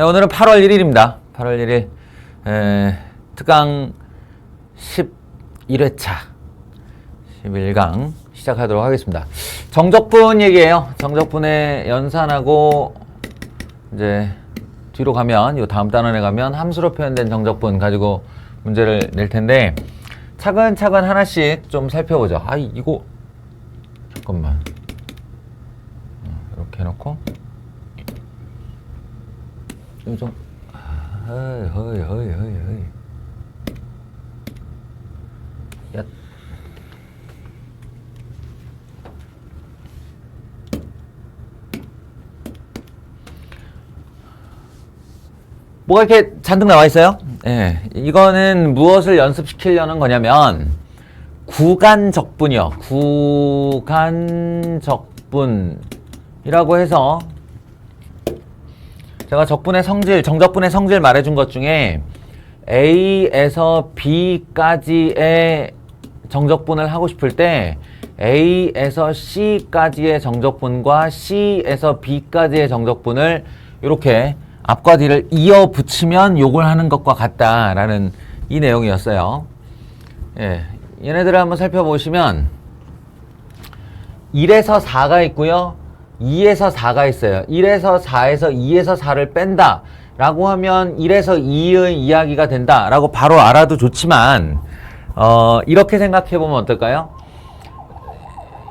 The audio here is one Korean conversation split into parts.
네, 오늘은 8월 1일입니다. 8월 1일 특강 11회차 11강 시작하도록 하겠습니다. 정적분 얘기예요. 정적분의 연산하고 이제 뒤로 가면 요 다음 단원에 가면 함수로 표현된 정적분 가지고 문제를 낼 텐데 차근차근 하나씩 좀 살펴보죠. 아 이거 잠깐만 이렇게 해놓고 좀 허이 야 뭐가 이렇게 잔뜩 나와 있어요? 예, 이거는 무엇을 연습시키려는 거냐면 구간적분이요. 구간적분이라고 해서 제가 적분의 성질, 정적분의 성질 말해준 것 중에 A에서 B까지의 정적분을 하고 싶을 때 A에서 C까지의 정적분과 C에서 B까지의 정적분을 이렇게 앞과 뒤를 이어 붙이면 요걸 하는 것과 같다라는 이 내용이었어요. 예, 얘네들을 한번 살펴보시면 1에서 4가 있고요. 2에서 4가 있어요. 1에서 4에서 2에서 4를 뺀다 라고 하면 1에서 2의 이야기가 된다 라고 바로 알아도 좋지만 이렇게 생각해 보면 어떨까요?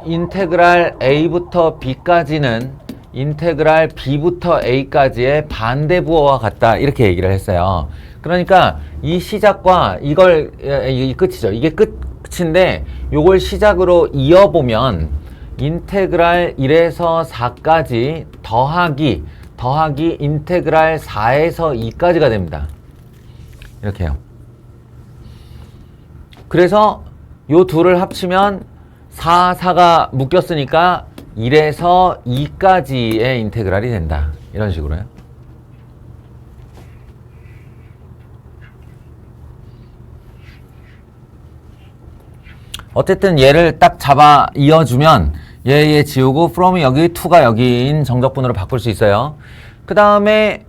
인테그랄 A부터 B까지는 인테그랄 B부터 A까지의 반대 부호와 같다 이렇게 얘기를 했어요. 그러니까 이 시작과 이게 끝이죠. 이게 끝인데 요걸 시작으로 이어보면 인테그랄 1에서 4까지 더하기 인테그랄 4에서 2까지가 됩니다. 이렇게 해요. 그래서 요 둘을 합치면 4가 묶였으니까 1에서 2까지의 인테그랄이 된다. 이런 식으로요. 어쨌든 얘를 딱 잡아 이어주면 얘 지우고 from이 여기, to가 여기인 정적분으로 바꿀 수 있어요. 그 다음에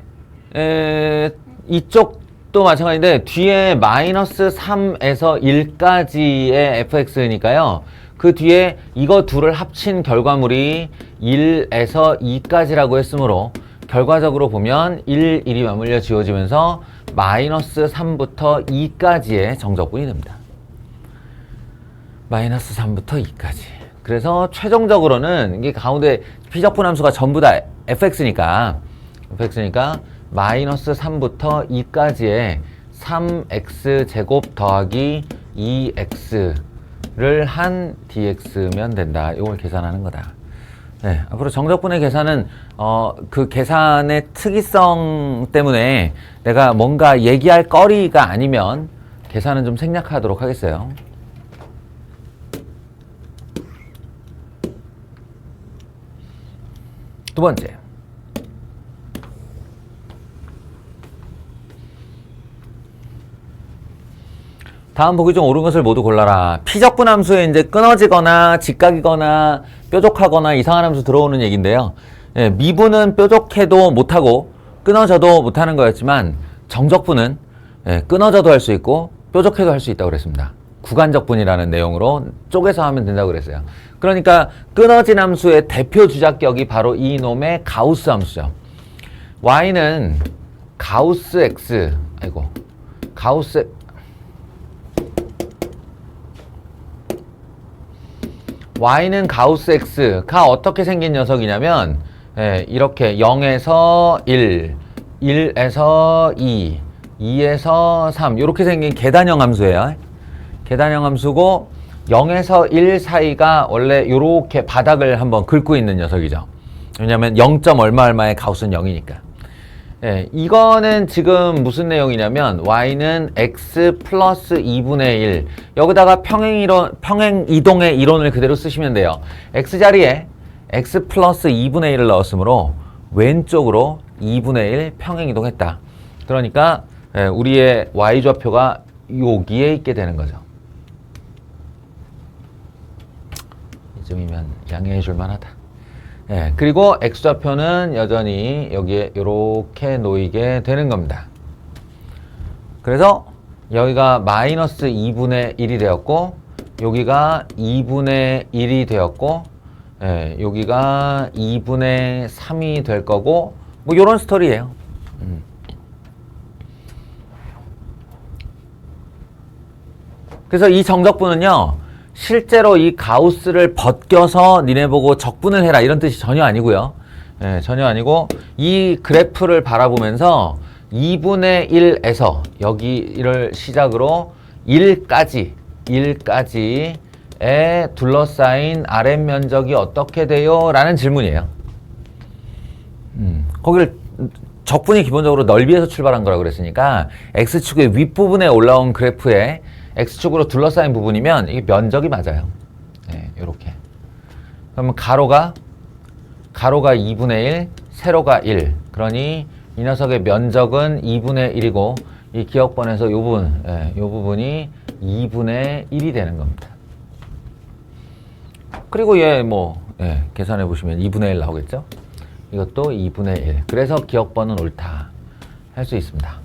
이쪽도 마찬가지인데 뒤에 마이너스 3에서 1까지의 fx니까요. 그 뒤에 이거 둘을 합친 결과물이 1에서 2까지라고 했으므로 결과적으로 보면 1이 맞물려 지워지면서 마이너스 3부터 2까지의 정적분이 됩니다. 마이너스 3부터 2까지. 그래서 최종적으로는 이게 가운데 피적분 함수가 전부 다 fx니까 마이너스 3부터 2까지의 3x 제곱 더하기 2x를 한 dx면 된다. 이걸 계산하는 거다. 네, 앞으로 정적분의 계산은 그 계산의 특이성 때문에 내가 뭔가 얘기할 거리가 아니면 계산은 좀 생략하도록 하겠어요. 두 번째. 다음 보기 중 옳은 것을 모두 골라라. 피적분 함수에 이제 끊어지거나 직각이거나 뾰족하거나 이상한 함수 들어오는 얘기인데요. 예, 미분은 뾰족해도 못하고 끊어져도 못하는 거였지만 정적분은 끊어져도 할 수 있고 뾰족해도 할 수 있다고 그랬습니다. 구간적분이라는 내용으로 쪼개서 하면 된다고 그랬어요. 그러니까 끊어진 함수의 대표 주작격이 바로 이놈의 가우스 함수죠. y는 가우스 x, y는 가우스 x가 어떻게 생긴 녀석이냐면 이렇게 0에서 1, 1에서 2, 2에서 3 이렇게 생긴 계단형 함수예요. 계단형 함수고 0에서 1 사이가 원래 이렇게 바닥을 한번 긁고 있는 녀석이죠. 왜냐하면 0. 얼마의 가우스는 0이니까. 이거는 지금 무슨 내용이냐면 y는 x 플러스 2분의 1 여기다가 평행 이동의 이론을 그대로 쓰시면 돼요. x 자리에 x 플러스 2분의 1을 넣었으므로 왼쪽으로 2분의 1 평행 이동했다. 그러니까 우리의 y좌표가 여기에 있게 되는 거죠. 이쯤이면 양해해 줄 만하다. 예, 그리고 x좌표는 여전히 여기에 이렇게 놓이게 되는 겁니다. 그래서 여기가 마이너스 2분의 1이 되었고 여기가 2분의 1이 되었고 예, 여기가 2분의 3이 될 거고 뭐 요런 스토리예요. 그래서 이 정적분은요 실제로 이 가우스를 벗겨서 니네 보고 적분을 해라 이런 뜻이 전혀 아니고요. 예, 전혀 아니고 이 그래프를 바라보면서 2분의 1에서 여기를 시작으로 1까지에 둘러싸인 아랫면적이 어떻게 돼요? 라는 질문이에요. 거기를 적분이 기본적으로 넓이에서 출발한 거라고 그랬으니까 X축의 윗부분에 올라온 그래프에 X축으로 둘러싸인 부분이면 이게 면적이 맞아요. 네, 요렇게. 그러면 가로가 2분의 1, 세로가 1. 그러니 이 녀석의 면적은 2분의 1이고 이 기억번에서 요 부분, 요 부분이 2분의 1이 되는 겁니다. 그리고 얘 계산해 보시면 2분의 1 나오겠죠? 이것도 2분의 1. 그래서 기억번은 옳다 할 수 있습니다.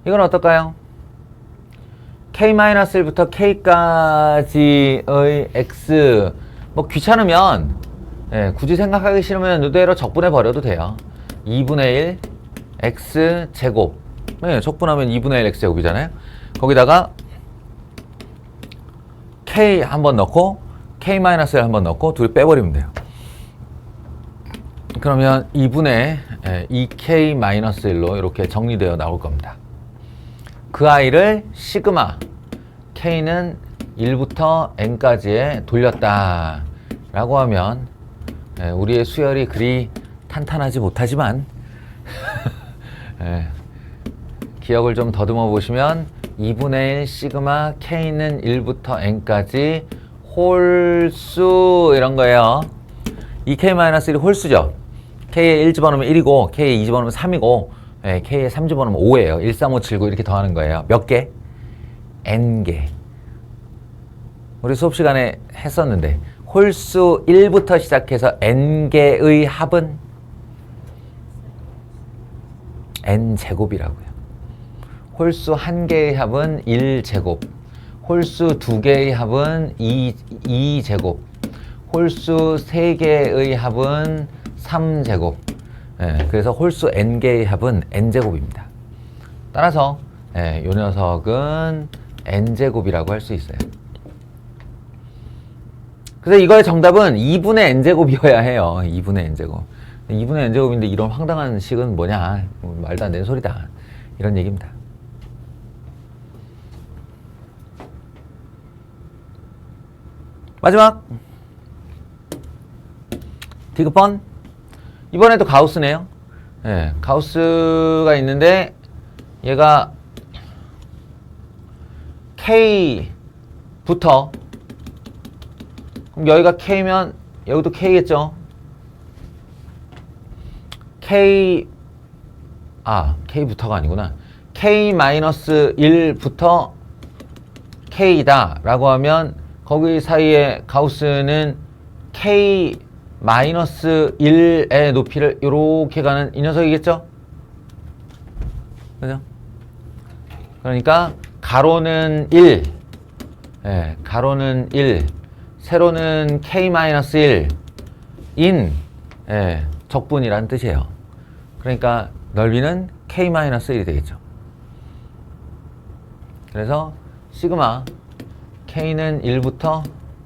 이건 어떨까요? k-1부터 k까지의 x 뭐 귀찮으면 굳이 생각하기 싫으면 이대로 적분해 버려도 돼요. 2분의 1 x 제곱 적분하면 2분의 1 x 제곱이잖아요. 거기다가 k 한번 넣고 k-1 한번 넣고 둘 빼버리면 돼요. 그러면 2분의 2k-1로 이렇게 정리되어 나올 겁니다. 그 아이를 시그마 k는 1부터 n까지에 돌렸다 라고 하면 우리의 수열이 그리 탄탄하지 못하지만 기억을 좀 더듬어 보시면 2분의 1 시그마 k는 1부터 n까지 홀수 이런 거예요. 이 k-1이 홀수죠. k에 1 집어넣으면 1이고 k에 2 집어넣으면 3이고 k에 3 집어넣으면 5예요. 1, 3, 5, 7, 9 이렇게 더하는 거예요. 몇 개? n개. 우리 수업 시간에 했었는데 홀수 1부터 시작해서 n개의 합은 n제곱이라고요. 홀수 1개의 합은 1제곱, 홀수 2개의 합은 2제곱, 홀수 3개의 합은 3제곱. 그래서 홀수 n개의 합은 n제곱입니다. 따라서 이 녀석은 n제곱이라고 할 수 있어요. 그래서 이거의 정답은 2분의 n제곱이어야 해요. 2분의 n제곱. 2분의 n제곱인데 이런 황당한 식은 뭐냐. 말도 안 되는 소리다. 이런 얘기입니다. 마지막 디귿번. 이번에도 가우스네요. 가우스가 있는데 얘가 K부터 그럼 여기가 K면 여기도 K겠죠? K부터가 아니구나. K-1부터 K이다 라고 하면 거기 사이에 가우스는 K-1의 높이를 이렇게 가는 이 녀석이겠죠? 그죠? 그러니까 가로는 1, 가로는 1, 세로는 K-1인 적분이란 뜻이에요. 그러니까 넓이는 K-1이 되겠죠. 그래서 시그마 K는 1부터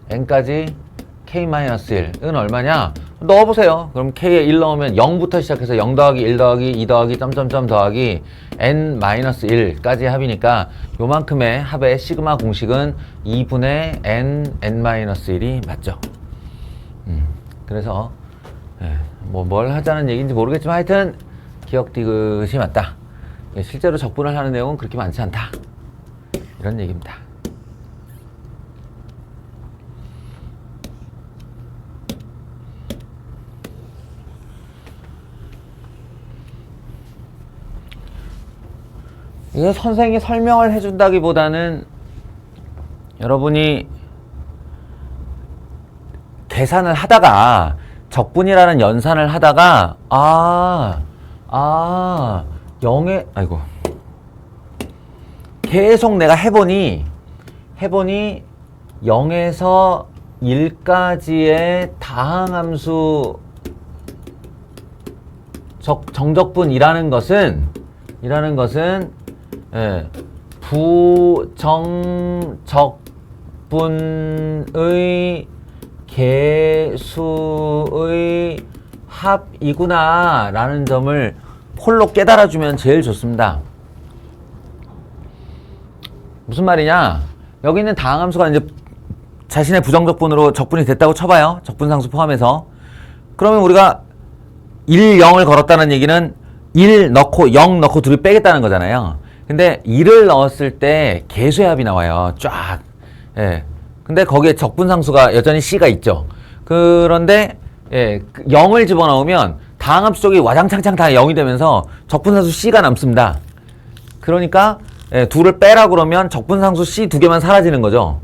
N까지 K-1은 얼마냐? 넣어보세요. 그럼 K에 1 넣으면 0부터 시작해서 0 더하기 1 더하기 2 더하기 점점점 더하기 N-1까지 합이니까 요만큼의 합의 시그마 공식은 2분의 N-1이 맞죠. 그래서 뭘 하자는 얘기인지 모르겠지만 하여튼 기억 디귿이 맞다. 실제로 적분을 하는 내용은 그렇게 많지 않다. 이런 얘기입니다. 이거 선생님이 설명을 해준다기보다는 여러분이 계산을 하다가 적분이라는 연산을 하다가 아이고 계속 내가 해보니 0에서 1까지의 다항함수 정적분이라는 것은 부정적분의 개수의 합이구나 라는 점을 폴로 깨달아주면 제일 좋습니다. 무슨 말이냐, 여기 있는 다항함수가 이제 자신의 부정적분으로 적분이 됐다고 쳐봐요. 적분상수 포함해서. 그러면 우리가 1, 0을 걸었다는 얘기는 1 넣고 0 넣고 둘이 빼겠다는 거잖아요. 근데 1을 넣었을 때 개수의 합이 나와요. 쫙. 예. 근데 거기에 적분상수가 여전히 C가 있죠. 그런데 0을 집어넣으면 다항함수 쪽이 와장창창 다 0이 되면서 적분상수 C가 남습니다. 그러니까 둘을 빼라 그러면 적분상수 C 두 개만 사라지는 거죠.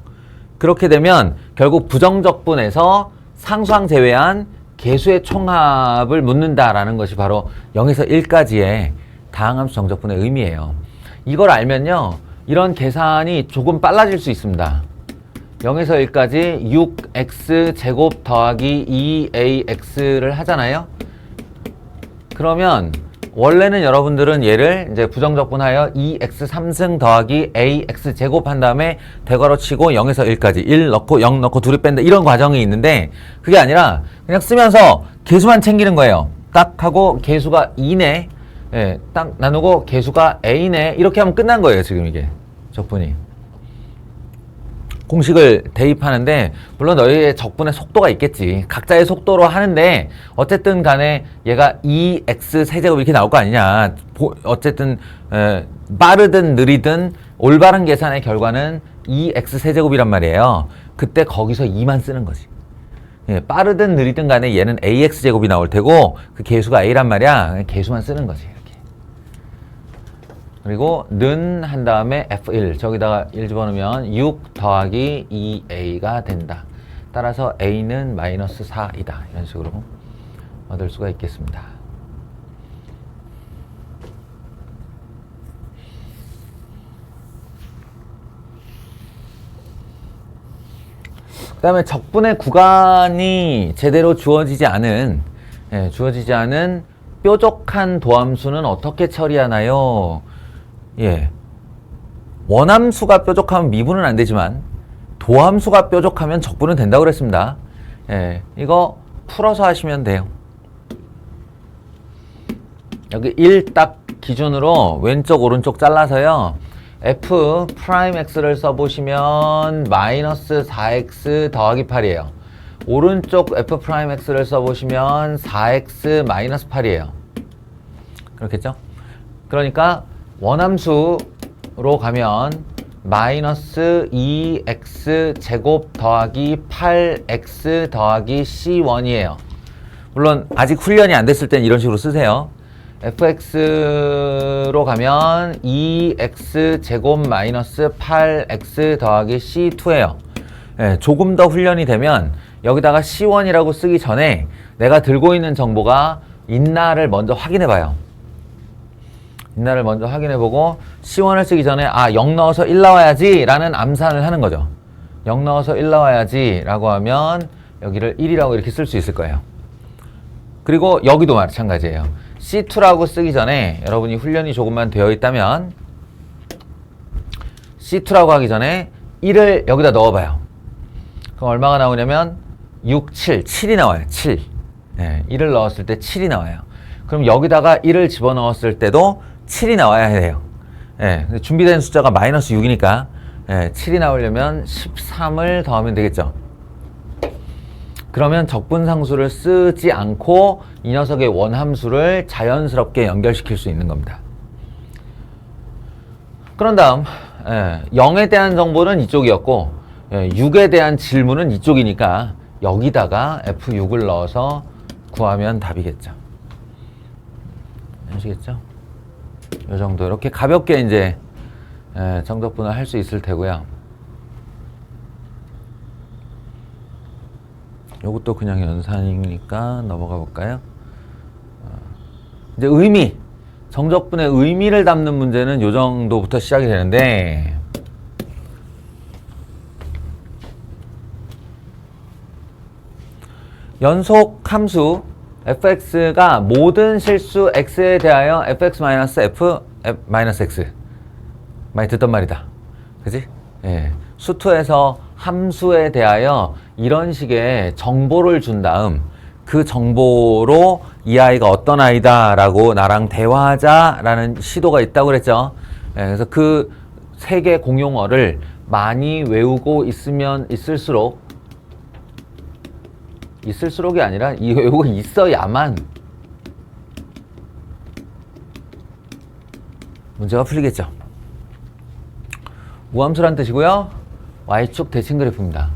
그렇게 되면 결국 부정적분에서 상수항 제외한 개수의 총합을 묻는다라는 것이 바로 0에서 1까지의 다항함수 정적분의 의미예요. 이걸 알면요, 이런 계산이 조금 빨라질 수 있습니다. 0에서 1까지 6x 제곱 더하기 2ax를 하잖아요. 그러면 원래는 여러분들은 얘를 이제 부정적분하여 2x 3승 더하기 ax 제곱 한 다음에 대괄호 치고 0에서 1까지 1 넣고 0 넣고 둘이 뺀다 이런 과정이 있는데, 그게 아니라 그냥 쓰면서 개수만 챙기는 거예요. 딱 하고 개수가 2네, 딱 나누고 개수가 a네, 이렇게 하면 끝난 거예요. 지금 이게 적분이. 공식을 대입하는데 물론 너희의 적분의 속도가 있겠지. 각자의 속도로 하는데 어쨌든 간에 얘가 2x 세제곱 이렇게 나올 거 아니냐. 어쨌든 빠르든 느리든 올바른 계산의 결과는 2x 세제곱이란 말이에요. 그때 거기서 2만 쓰는 거지. 빠르든 느리든 간에 얘는 ax 제곱이 나올 테고 그 개수가 a란 말이야. 개수만 쓰는 거지. 그리고 는 한 다음에 F1 저기다가 1 집어넣으면 6 더하기 2A가 된다. 따라서 A는 마이너스 4이다. 이런 식으로 얻을 수가 있겠습니다. 그 다음에 적분의 구간이 제대로 주어지지 않은 뾰족한 도함수는 어떻게 처리하나요? 원함수가 뾰족하면 미분은 안 되지만 도함수가 뾰족하면 적분은 된다고 그랬습니다. 이거 풀어서 하시면 돼요. 여기 1 딱 기준으로 왼쪽 오른쪽 잘라서요, f 프라임 x를 써보시면 마이너스 4x 더하기 8이에요. 오른쪽 f 프라임 x를 써보시면 4x 마이너스 8이에요. 그렇겠죠? 그러니까 원함수로 가면 마이너스 2x 제곱 더하기 8x 더하기 c1이에요. 물론 아직 훈련이 안 됐을 땐 이런 식으로 쓰세요. fx로 가면 2x 제곱 마이너스 8x 더하기 c2예요. 조금 더 훈련이 되면 여기다가 c1이라고 쓰기 전에 내가 들고 있는 정보가 있나를 먼저 확인해 봐요. 있나를 먼저 확인해보고 C1을 쓰기 전에 0 넣어서 1 나와야지 라는 암산을 하는 거죠. 0 넣어서 1 나와야지 라고 하면 여기를 1이라고 이렇게 쓸 수 있을 거예요. 그리고 여기도 마찬가지예요. C2라고 쓰기 전에 여러분이 훈련이 조금만 되어 있다면 C2라고 하기 전에 1을 여기다 넣어봐요. 그럼 얼마가 나오냐면 6, 7, 7이 나와요. 7. 1을 넣었을 때 7이 나와요. 그럼 여기다가 1을 집어넣었을 때도 7이 나와야 해요. 준비된 숫자가 마이너스 6이니까 7이 나오려면 13을 더하면 되겠죠. 그러면 적분상수를 쓰지 않고 이 녀석의 원함수를 자연스럽게 연결시킬 수 있는 겁니다. 그런 다음 0에 대한 정보는 이쪽이었고 6에 대한 질문은 이쪽이니까 여기다가 F6을 넣어서 구하면 답이겠죠. 아시겠죠? 이 정도 이렇게 가볍게 이제 정적분을 할 수 있을 테고요. 요것도 그냥 연산이니까 넘어가 볼까요? 이제 의미, 정적분의 의미를 담는 문제는 요 정도부터 시작이 되는데, 연속 함수 fx가 모든 실수 x에 대하여 fx-f-x 많이 듣던 말이다. 그지? 예. 수투에서 함수에 대하여 이런 식의 정보를 준 다음 그 정보로 이 아이가 어떤 아이다 라고 나랑 대화하자 라는 시도가 있다고 그랬죠. 예. 그래서 그 세 개 공용어를 많이 외우고 있으면 있을수록이 아니라 외우고 있어야만 문제가 풀리겠죠. 우함수란 뜻이고요. Y축 대칭 그래프입니다.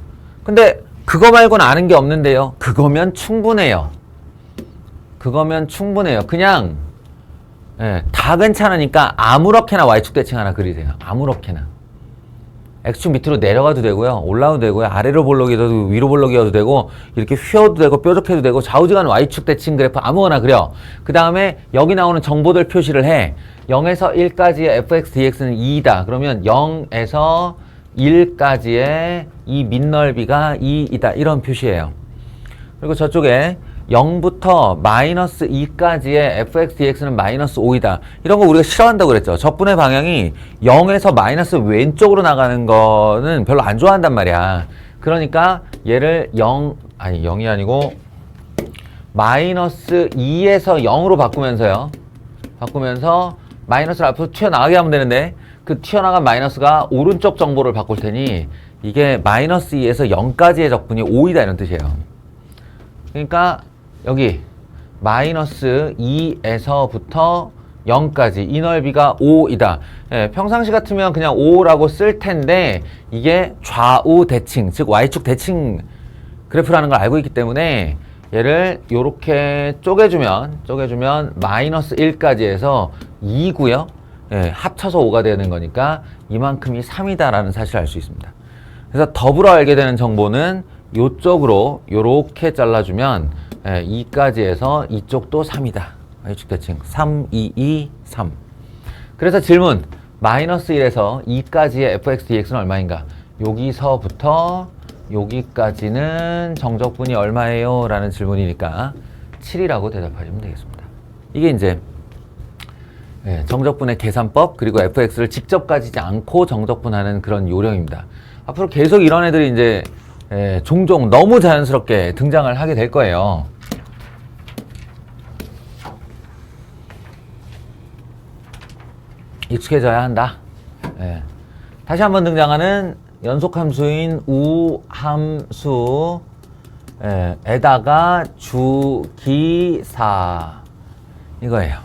근데 그거 말고는 아는 게 없는데요. 그거면 충분해요. 그냥 다 괜찮으니까 아무렇게나 Y축 대칭 하나 그리세요. 아무렇게나. X축 밑으로 내려가도 되고요. 올라가도 되고요. 아래로 볼록이어도 되고 위로 볼록이어도 되고 이렇게 휘어도 되고 뾰족해도 되고 좌우지간 Y축 대칭 그래프 아무거나 그려. 그 다음에 여기 나오는 정보들 표시를 해. 0에서 1까지의 fx dx는 2이다. 그러면 0에서 1까지의 이 밑넓이가 2이다. 이런 표시예요. 그리고 저쪽에 0부터 마이너스 2까지의 fx dx는 마이너스 5이다. 이런 거 우리가 싫어한다고 그랬죠. 적분의 방향이 0에서 마이너스 왼쪽으로 나가는 거는 별로 안 좋아한단 말이야. 그러니까 얘를 0이 아니고 마이너스 2에서 0으로 바꾸면서 마이너스를 앞으로 튀어나가게 하면 되는데 그 튀어나간 마이너스가 오른쪽 정보를 바꿀 테니 이게 마이너스 2에서 0까지의 적분이 5이다 이런 뜻이에요. 그러니까 여기 마이너스 2에서부터 0까지 이 넓이가 5이다. 예, 평상시 같으면 그냥 5라고 쓸 텐데 이게 좌우 대칭, 즉 Y축 대칭 그래프라는 걸 알고 있기 때문에 얘를 이렇게 쪼개주면 마이너스 1까지 해서 2고요. 예, 합쳐서 5가 되는 거니까 이만큼이 3이다 라는 사실을 알 수 있습니다. 그래서 더불어 알게 되는 정보는 이쪽으로 이렇게 잘라주면 2까지 해서 이쪽도 3이다. Y축 대칭 3, 2, 2, 3. 그래서 질문 마이너스 1에서 2까지의 fx dx는 얼마인가? 여기서부터 여기까지는 정적분이 얼마예요? 라는 질문이니까 7이라고 대답하시면 되겠습니다. 이게 이제 정적분의 계산법 그리고 fx를 직접 가지지 않고 정적분하는 그런 요령입니다. 앞으로 계속 이런 애들이 이제 종종 너무 자연스럽게 등장을 하게 될 거예요. 익숙해져야 한다. 다시 한번 등장하는 연속함수인 우함수에다가 주기사 이거예요.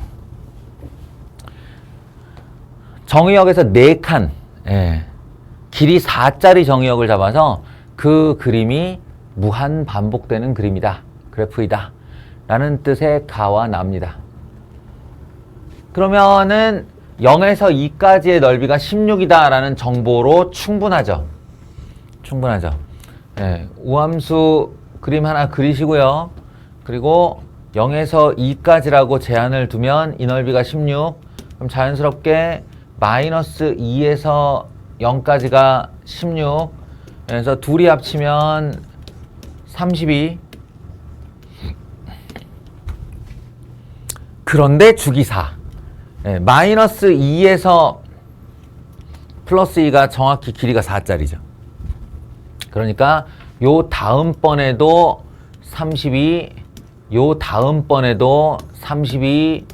정의역에서 4칸 길이 4짜리 정의역을 잡아서 그 그림이 무한 반복되는 그림이다. 그래프이다. 라는 뜻의 가와 납니다. 그러면은 0에서 2까지의 넓이가 16이다 라는 정보로 충분하죠. 우함수 그림 하나 그리시고요. 그리고 0에서 2까지라고 제한을 두면 이 넓이가 16. 그럼 자연스럽게 마이너스 2에서 0까지가 16. 그래서 둘이 합치면 32. 그런데 주기사. 마이너스 2에서 플러스 2가 정확히 길이가 4짜리죠. 그러니까 요 다음번에도 32, 요 다음번에도 32,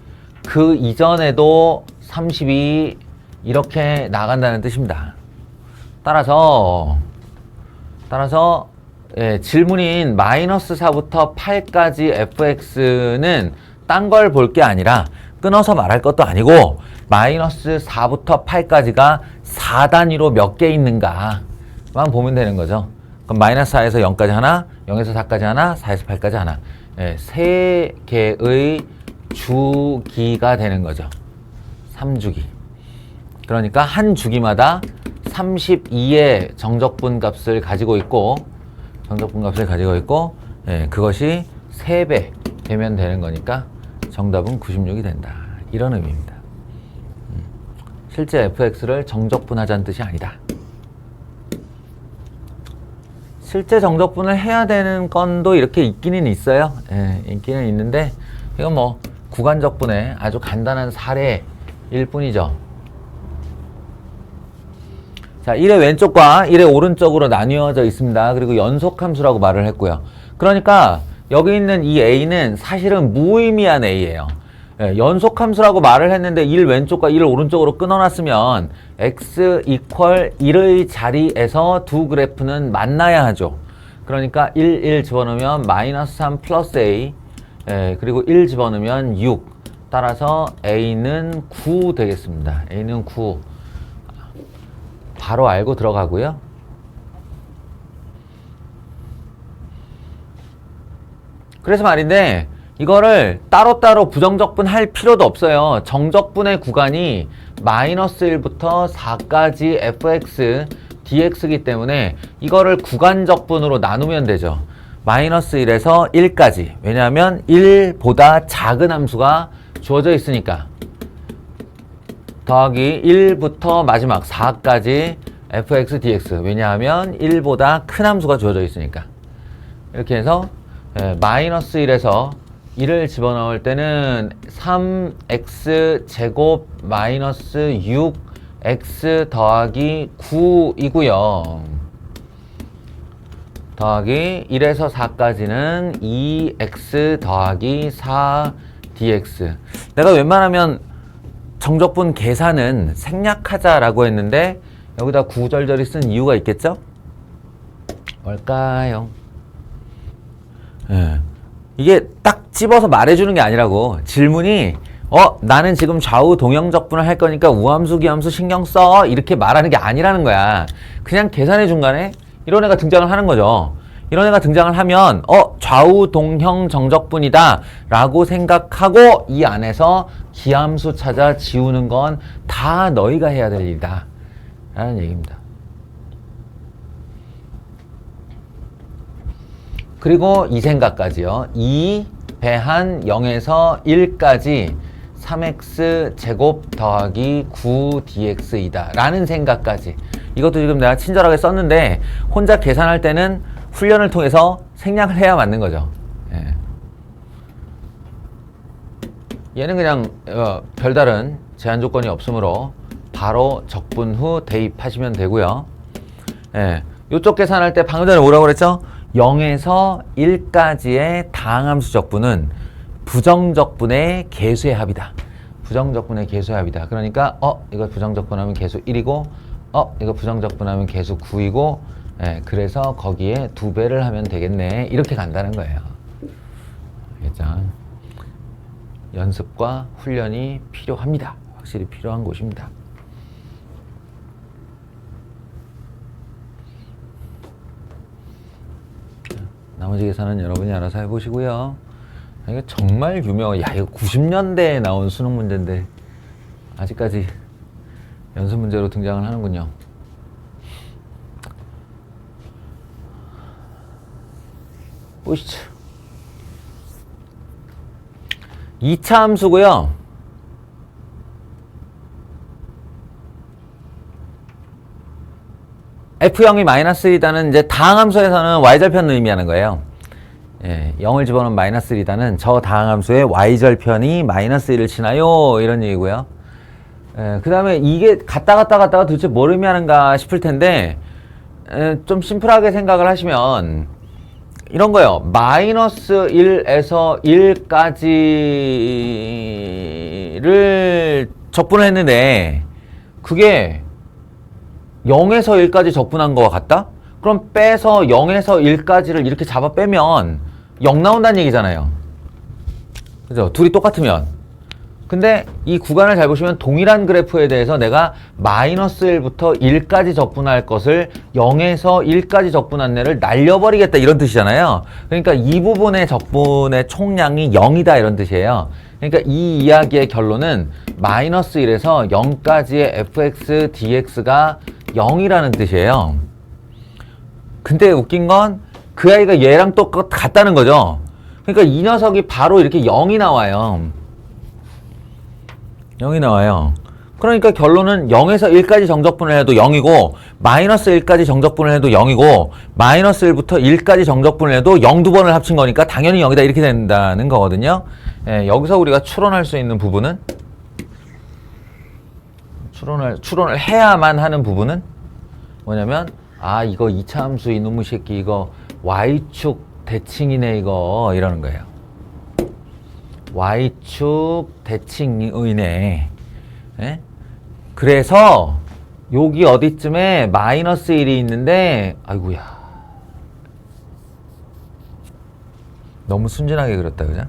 그 이전에도 32 이렇게 나간다는 뜻입니다. 따라서 질문인 마이너스 4부터 8까지 fx는 딴 걸 볼 게 아니라 끊어서 말할 것도 아니고 마이너스 4부터 8까지가 4단위로 몇 개 있는가만 보면 되는 거죠. 그럼 마이너스 4에서 0까지 하나, 0에서 4까지 하나, 4에서 8까지 하나. 세 개의 주기가 되는 거죠. 3주기. 그러니까 한 주기마다 32의 정적분 값을 가지고 있고 예, 그것이 3배 되면 되는 거니까 정답은 96이 된다. 이런 의미입니다. 실제 fx를 정적분하자는 뜻이 아니다. 실제 정적분을 해야 되는 건도 이렇게 있기는 있어요. 예, 있기는 있는데 이건 뭐 구간적분의 아주 간단한 사례일 뿐이죠. 자, 1의 왼쪽과 1의 오른쪽으로 나뉘어져 있습니다. 그리고 연속함수라고 말을 했고요. 그러니까 여기 있는 이 a는 사실은 무의미한 a예요. 예, 연속함수라고 말을 했는데 1 왼쪽과 1 오른쪽으로 끊어놨으면 x 이퀄 1의 자리에서 두 그래프는 만나야 하죠. 그러니까 1 집어넣으면 마이너스 3 플러스 a, 예, 그리고 1 집어넣으면 6. 따라서 a는 9 되겠습니다. a는 9. 바로 알고 들어가고요. 그래서 말인데 이거를 따로따로 부정적분 할 필요도 없어요. 정적분의 구간이 마이너스 1부터 4까지 fx, dx이기 때문에 이거를 구간적분으로 나누면 되죠. 마이너스 1에서 1까지. 왜냐하면 1보다 작은 함수가 주어져 있으니까. 더하기 1부터 마지막 4까지 fx, dx. 왜냐하면 1보다 큰 함수가 주어져 있으니까. 이렇게 해서 마이너스 1에서 1을 집어넣을 때는 3x 제곱 마이너스 6x 더하기 9이고요. 더하기 1에서 4까지는 2x 더하기 4dx. 내가 웬만하면 정적분 계산은 생략하자라고 했는데 여기다 구절절히 쓴 이유가 있겠죠? 뭘까요? 예. 이게 딱 집어서 말해주는 게 아니라고. 질문이 나는 지금 좌우 동형적분을 할 거니까 우함수, 기함수 신경 써 이렇게 말하는 게 아니라는 거야. 그냥 계산의 중간에 이런 애가 등장을 하는 거죠. 이런 애가 등장을 하면 좌우 동형 정적분이다 라고 생각하고 이 안에서 기함수 찾아 지우는 건 다 너희가 해야 될 일이다 라는 얘기입니다. 그리고 이 생각까지요. 2 배한 0에서 1까지 3x 제곱 더하기 9dx이다 라는 생각까지. 이것도 지금 내가 친절하게 썼는데 혼자 계산할 때는 훈련을 통해서 생략을 해야 맞는 거죠. 예. 얘는 그냥 별다른 제한 조건이 없으므로 바로 적분 후 대입하시면 되고요. 예. 이쪽 계산할 때 방금 전에 뭐라고 그랬죠? 0에서 1까지의 다항함수 적분은 부정적분의 개수의 합이다. 부정적분의 개수의 합이다. 그러니까 이거 부정적분하면 개수 1이고 이거 부정적분하면 개수 9이고 예, 그래서 거기에 2배를 하면 되겠네. 이렇게 간다는 거예요. 알겠죠? 연습과 훈련이 필요합니다. 확실히 필요한 곳입니다. 나머지 계산은 여러분이 알아서 해보시고요. 이게 정말 유명해. 야, 이거 90년대에 나온 수능 문제인데 아직까지 연습 문제로 등장을 하는군요. 보시죠. 2차 함수고요. F0이 마이너스 1이다는 이제 다항함수에서는 y절편을 의미하는 거예요. 예, 0을 집어넣으면 마이너스 1이다는 저 다항함수의 y절편이 마이너스 1을 치나요? 이런 얘기고요. 예, 그 다음에 이게 갔다가 도대체 뭘 의미하는가 싶을 텐데 좀 심플하게 생각을 하시면 이런 거요. 마이너스 1에서 1까지를 적분을 했는데 그게 0에서 1까지 적분한 거와 같다? 그럼 빼서 0에서 1까지를 이렇게 잡아 빼면 0 나온다는 얘기잖아요. 그죠? 둘이 똑같으면. 근데 이 구간을 잘 보시면 동일한 그래프에 대해서 내가 마이너스 1부터 1까지 적분할 것을 0에서 1까지 적분한 애를 날려버리겠다 이런 뜻이잖아요. 그러니까 이 부분의 적분의 총량이 0이다 이런 뜻이에요. 그러니까 이 이야기의 결론은 마이너스 1에서 0까지의 fx, dx가 0이라는 뜻이에요. 근데 웃긴 건 그 아이가 얘랑 똑같다는 거죠. 그러니까 이 녀석이 바로 이렇게 0이 나와요. 0이 나와요. 그러니까 결론은 0에서 1까지 정적분을 해도 0이고 마이너스 1까지 정적분을 해도 0이고 마이너스 1부터 1까지 정적분을 해도 0 두 번을 합친 거니까 당연히 0이다 이렇게 된다는 거거든요. 예, 여기서 우리가 추론할 수 있는 부분은 추론을 해야만 하는 부분은 뭐냐면 아 이거 2차 함수 이놈의 새끼 이거 y축 대칭이네 이거 이러는 거예요. y축 대칭이네. 예? 그래서 여기 어디쯤에 마이너스 1이 있는데 아이고야 너무 순진하게 그렸다 그죠?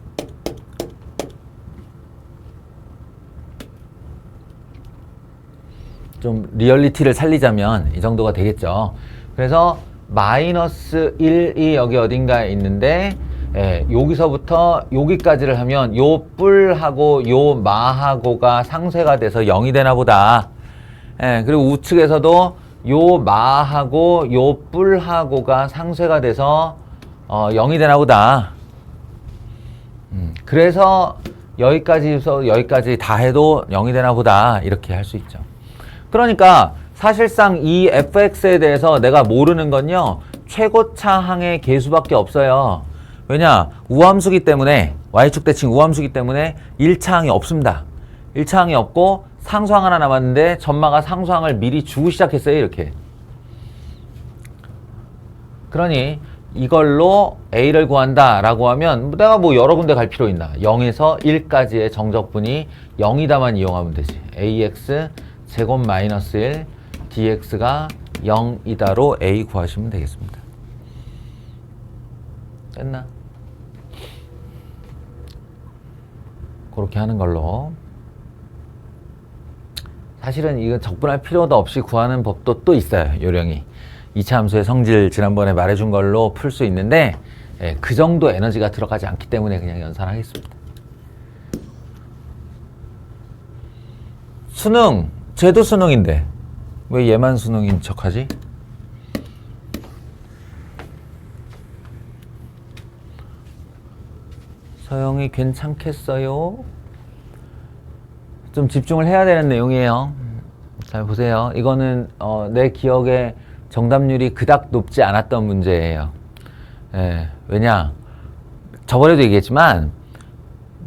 좀 리얼리티를 살리자면 이 정도가 되겠죠. 그래서 마이너스 1이 여기 어딘가에 있는데 예, 여기서부터 여기까지를 하면 요 뿔하고 요 마하고가 상쇄가 돼서 0이 되나 보다. 예, 그리고 우측에서도 요 마하고 요 뿔하고가 상쇄가 돼서 0이 되나 보다. 그래서 여기까지서 여기까지 다 해도 0이 되나 보다 이렇게 할 수 있죠. 그러니까 사실상 이 fx에 대해서 내가 모르는 건요 최고차항의 개수밖에 없어요. 왜냐? 우함수기 때문에 y축 대칭 우함수기 때문에 1차항이 없습니다. 1차항이 없고 상수항 하나 남았는데 전마가 상수항을 미리 주고 시작했어요. 이렇게. 그러니 이걸로 a를 구한다 라고 하면 내가 뭐 여러 군데 갈 필요 있나. 0에서 1까지의 정적분이 0이다만 이용하면 되지. ax 제곱 마이너스 1 dx가 0이다로 a 구하시면 되겠습니다. 됐나? 그렇게 하는 걸로. 사실은 이거 적분할 필요도 없이 구하는 법도 또 있어요. 요령이. 2차 함수의 성질 지난번에 말해준 걸로 풀 수 있는데 예, 그 정도 에너지가 들어가지 않기 때문에 그냥 연산하겠습니다. 수능, 쟤도 수능인데 왜 얘만 수능인 척하지? 서영이 괜찮겠어요? 좀 집중을 해야 되는 내용이에요. 잘 보세요. 이거는 내 기억에 정답률이 그닥 높지 않았던 문제예요. 예, 왜냐? 저번에도 얘기했지만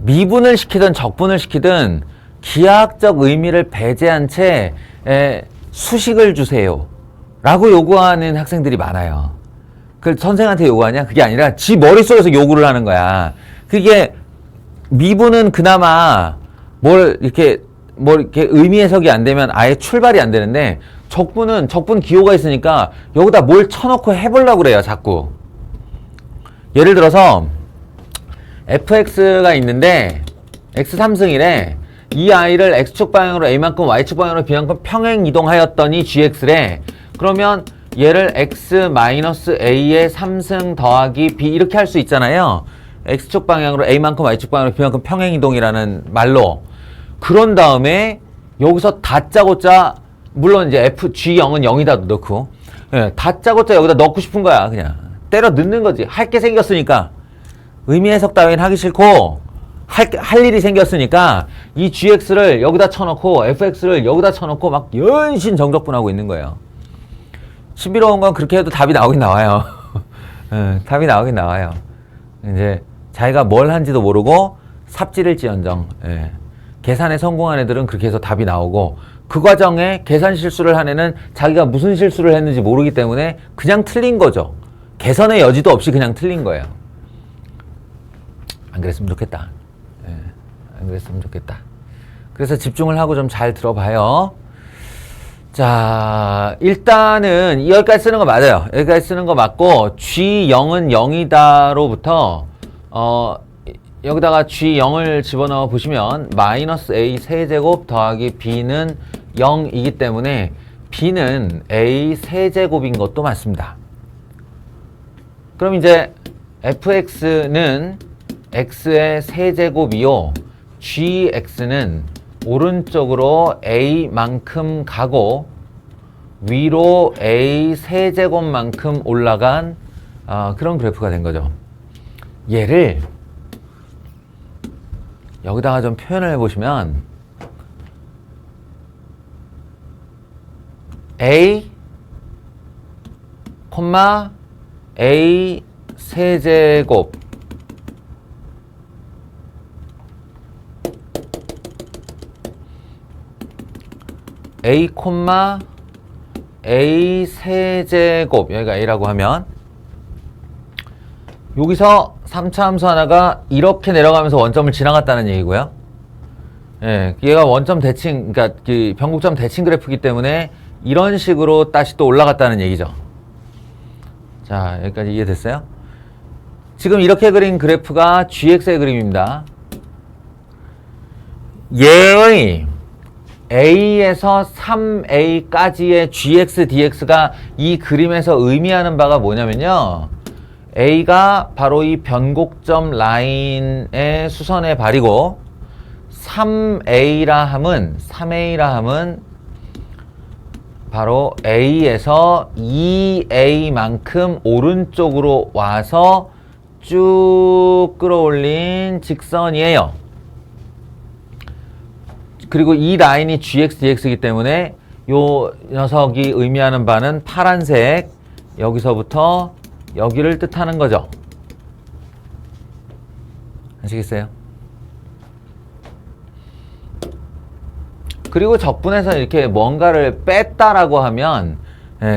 미분을 시키든 적분을 시키든 기하학적 의미를 배제한 채 수식을 주세요 라고 요구하는 학생들이 많아요. 그 선생한테 요구하냐? 그게 아니라 지 머릿속에서 요구를 하는 거야. 그게 미분은 그나마 뭘 이렇게 의미 해석이 안 되면 아예 출발이 안 되는데 적분은 적분 기호가 있으니까 여기다 뭘 쳐놓고 해보려고 그래요. 자꾸. 예를 들어서 fx가 있는데 x 3승이래. 이 아이를 x축 방향으로 a만큼 y축 방향으로 b만큼 평행 이동하였더니 gx래. 그러면 얘를 x-a의 3승 더하기 b 이렇게 할 수 있잖아요. x축 방향으로 a만큼 y축 방향으로 b만큼 평행 이동이라는 말로. 그런 다음에 여기서 다짜고짜 물론 이제 g0은 0이다 넣고 예, 다짜고짜 여기다 넣고 싶은 거야. 그냥 때려 넣는 거지. 할 게 생겼으니까. 의미 해석 따위는 하기 싫고 할 일이 생겼으니까 이 gx를 여기다 쳐놓고 fx를 여기다 쳐놓고 막 연신 정적분하고 있는 거예요. 신비로운 건 그렇게 해도 답이 나오긴 나와요. 답이 나오긴 나와요. 이제 자기가 뭘 한지도 모르고 삽질일지언정 계산에 성공한 애들은 그렇게 해서 답이 나오고 그 과정에 계산 실수를 한 애는 자기가 무슨 실수를 했는지 모르기 때문에 그냥 틀린 거죠. 개선의 여지도 없이 그냥 틀린 거예요. 안 그랬으면 좋겠다. 안 그랬으면 좋겠다. 그래서 집중을 하고 좀 잘 들어봐요. 자, 일단은 여기까지 쓰는 거 맞아요. 여기까지 쓰는 거 맞고 G0은 0이다로부터 여기다가 G0을 집어넣어 보시면 마이너스 A 세제곱 더하기 B는 0이기 때문에 B는 A 세제곱인 것도 맞습니다. 그럼 이제 fx는 x의 세제곱이요 gx는 오른쪽으로 a만큼 가고 위로 a 세제곱만큼 올라간 그런 그래프가 된 거죠. 얘를 여기다가 좀 표현을 해보시면 a, a 세제곱 a, a 세제곱 여기가 a라고 하면 여기서 3차 함수 하나가 이렇게 내려가면서 원점을 지나갔다는 얘기고요. 예, 얘가 원점 대칭, 그러니까 그 변곡점 대칭 그래프이기 때문에 이런 식으로 다시 또 올라갔다는 얘기죠. 자, 여기까지 이해됐어요? 지금 이렇게 그린 그래프가 gx의 그림입니다. 얘의 a에서 3a까지의 gx, dx가 이 그림에서 의미하는 바가 뭐냐면요. a가 바로 이 변곡점 라인의 수선의 발이고 3a라 함은 바로 a에서 2a만큼 오른쪽으로 와서 쭉 끌어올린 직선이에요. 그리고 이 라인이 gx, dx이기 때문에 요 녀석이 의미하는 바는 파란색 여기서부터 여기를 뜻하는 거죠. 아시겠어요? 그리고 적분에서 이렇게 뭔가를 뺐다라고 하면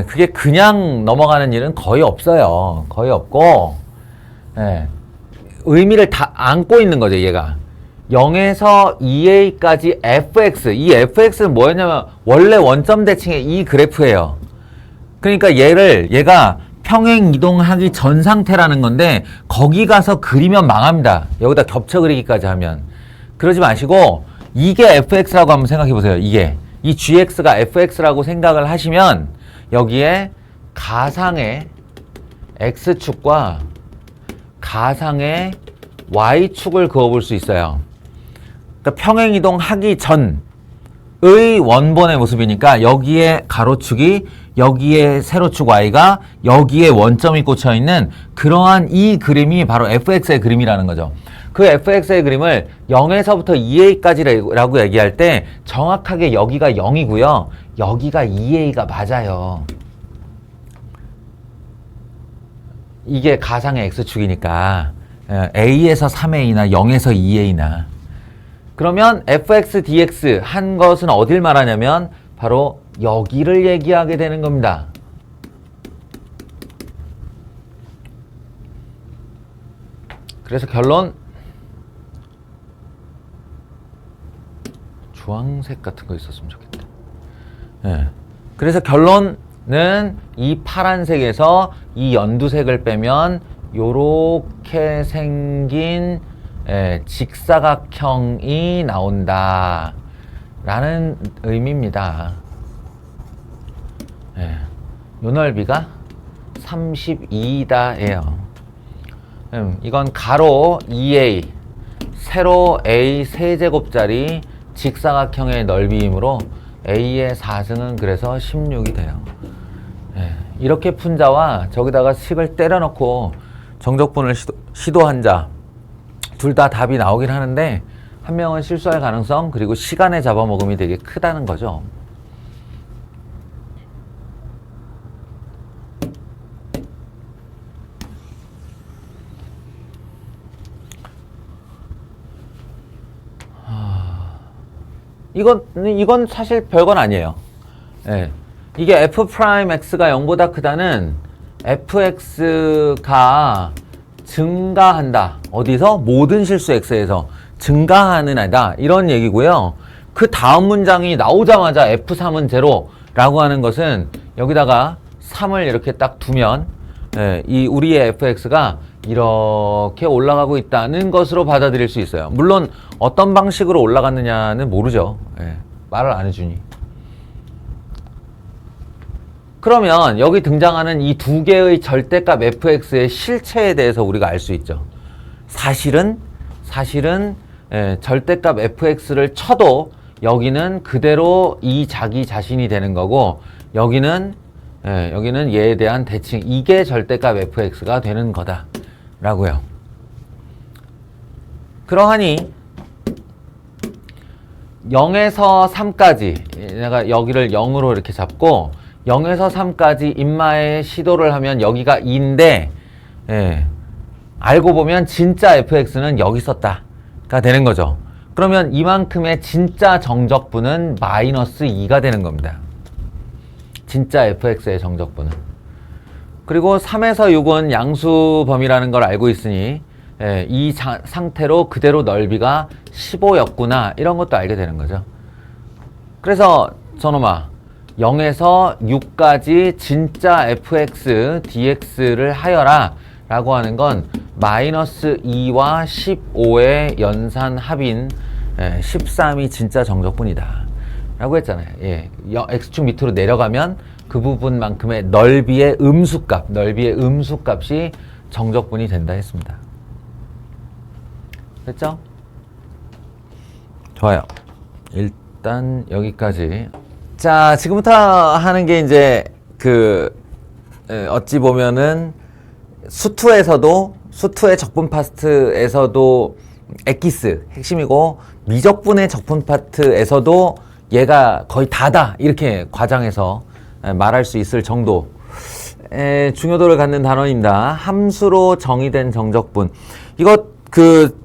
그게 그냥 넘어가는 일은 거의 없어요. 거의 없고 의미를 다 안고 있는 거죠. 얘가 0에서 2a까지 fx, 이 fx는 뭐였냐면 원래 원점 대칭의 이 그래프예요. 그러니까 얘가 평행 이동하기 전 상태라는 건데 거기 가서 그리면 망합니다. 여기다 겹쳐 그리기까지 하면. 그러지 마시고 이게 fx라고 한번 생각해 보세요. 이 gx가 fx라고 생각을 하시면 여기에 가상의 x축과 가상의 y축을 그어볼 수 있어요. 그러니까 평행 이동하기 전의 원본의 모습이니까 여기에 가로축이 여기에 세로축 y가 여기에 원점이 꽂혀 있는 그러한 이 그림이 바로 fx의 그림이라는 거죠. 그 fx의 그림을 0에서부터 2a까지라고 얘기할 때 정확하게 여기가 0이고요. 여기가 2a가 맞아요. 이게 가상의 x축이니까 a에서 3a나 0에서 2a나 그러면 fx, dx 한 것은 어딜 말하냐면 바로 여기를 얘기하게 되는 겁니다. 그래서 결론 주황색 같은 거 있었으면 좋겠다. 그래서 결론은 이 파란색에서 이 연두색을 빼면 요렇게 생긴 직사각형이 나온다 라는 의미입니다. 요 넓이가 32다 예요. 이건 가로 2a 세로 a 세제곱짜리 직사각형의 넓이이므로 a의 4승은 그래서 16이 돼요. 이렇게 푼 자와 저기다가 식을 때려넣고 정적분을 시도한 자 둘 다 답이 나오긴 하는데 한 명은 실수할 가능성 그리고 시간의 잡아먹음이 되게 크다는 거죠. 이건 사실 별건 아니에요. 이게 f'x가 0보다 크다는 fx가 증가한다. 어디서? 모든 실수 x에서 증가하는 애다. 이런 얘기고요. 그 다음 문장이 나오자마자 f3은 0라고 하는 것은 여기다가 3을 이렇게 딱 두면 이 우리의 fx가 이렇게 올라가고 있다는 것으로 받아들일 수 있어요. 물론 어떤 방식으로 올라갔느냐는 모르죠. 말을 안 해주니. 그러면 여기 등장하는 이 두 개의 절대값 fx의 실체에 대해서 우리가 알 수 있죠. 사실은 절대값 fx를 쳐도 여기는 그대로 이 자기 자신이 되는 거고 여기는 여기는 얘에 대한 대칭, 이게 절대값 fx가 되는 거다 라고요. 그러하니 0에서 3까지 내가 여기를 0으로 이렇게 잡고 0에서 3까지 인마의 시도를 하면 여기가 2인데 알고 보면 진짜 fx는 여기 있었다가 되는 거죠. 그러면 이만큼의 진짜 정적분은 마이너스 2가 되는 겁니다. 진짜 fx의 정적분은. 그리고 3에서 6은 양수범위라는 걸 알고 있으니 이 상태로 그대로 넓이가 15였구나 이런 것도 알게 되는 거죠. 그래서 저놈아 0에서 6까지 진짜 fx dx를 하여라 라고 하는 건 마이너스 2와 15의 연산 합인 13이 진짜 정적분이다 라고 했잖아요. x축 밑으로 내려가면 그 부분만큼의 넓이의 음수값이 정적분이 된다 했습니다. 됐죠? 좋아요. 일단 여기까지. 자, 지금부터 하는 게 이제 어찌 보면은 수투의 적분 파트에서도 엑기스 핵심이고 미적분의 적분 파트에서도 얘가 거의 다다 이렇게 과장해서 말할 수 있을 정도 중요도를 갖는 단원입니다. 함수로 정의된 정적분. 이거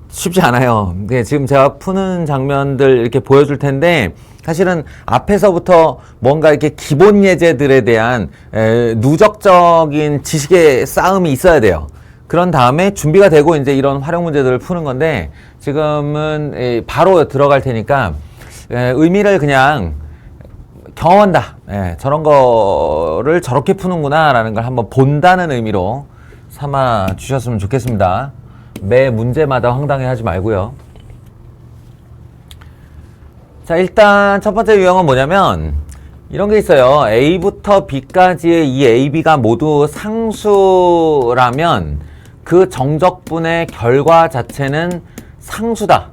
쉽지 않아요. 지금 제가 푸는 장면들 이렇게 보여줄 텐데 사실은 앞에서부터 뭔가 이렇게 기본 예제들에 대한 누적적인 지식의 쌓음이 있어야 돼요. 그런 다음에 준비가 되고 이제 이런 활용 문제들을 푸는 건데 지금은 바로 들어갈 테니까 의미를 그냥 경험한다. 저런 거를 저렇게 푸는구나 라는 걸 한번 본다는 의미로 삼아 주셨으면 좋겠습니다. 매 문제마다 황당해 하지 말고요. 자, 일단 첫 번째 유형은 뭐냐면 이런 게 있어요. A부터 B까지의 이 A, B가 모두 상수라면 그 정적분의 결과 자체는 상수다.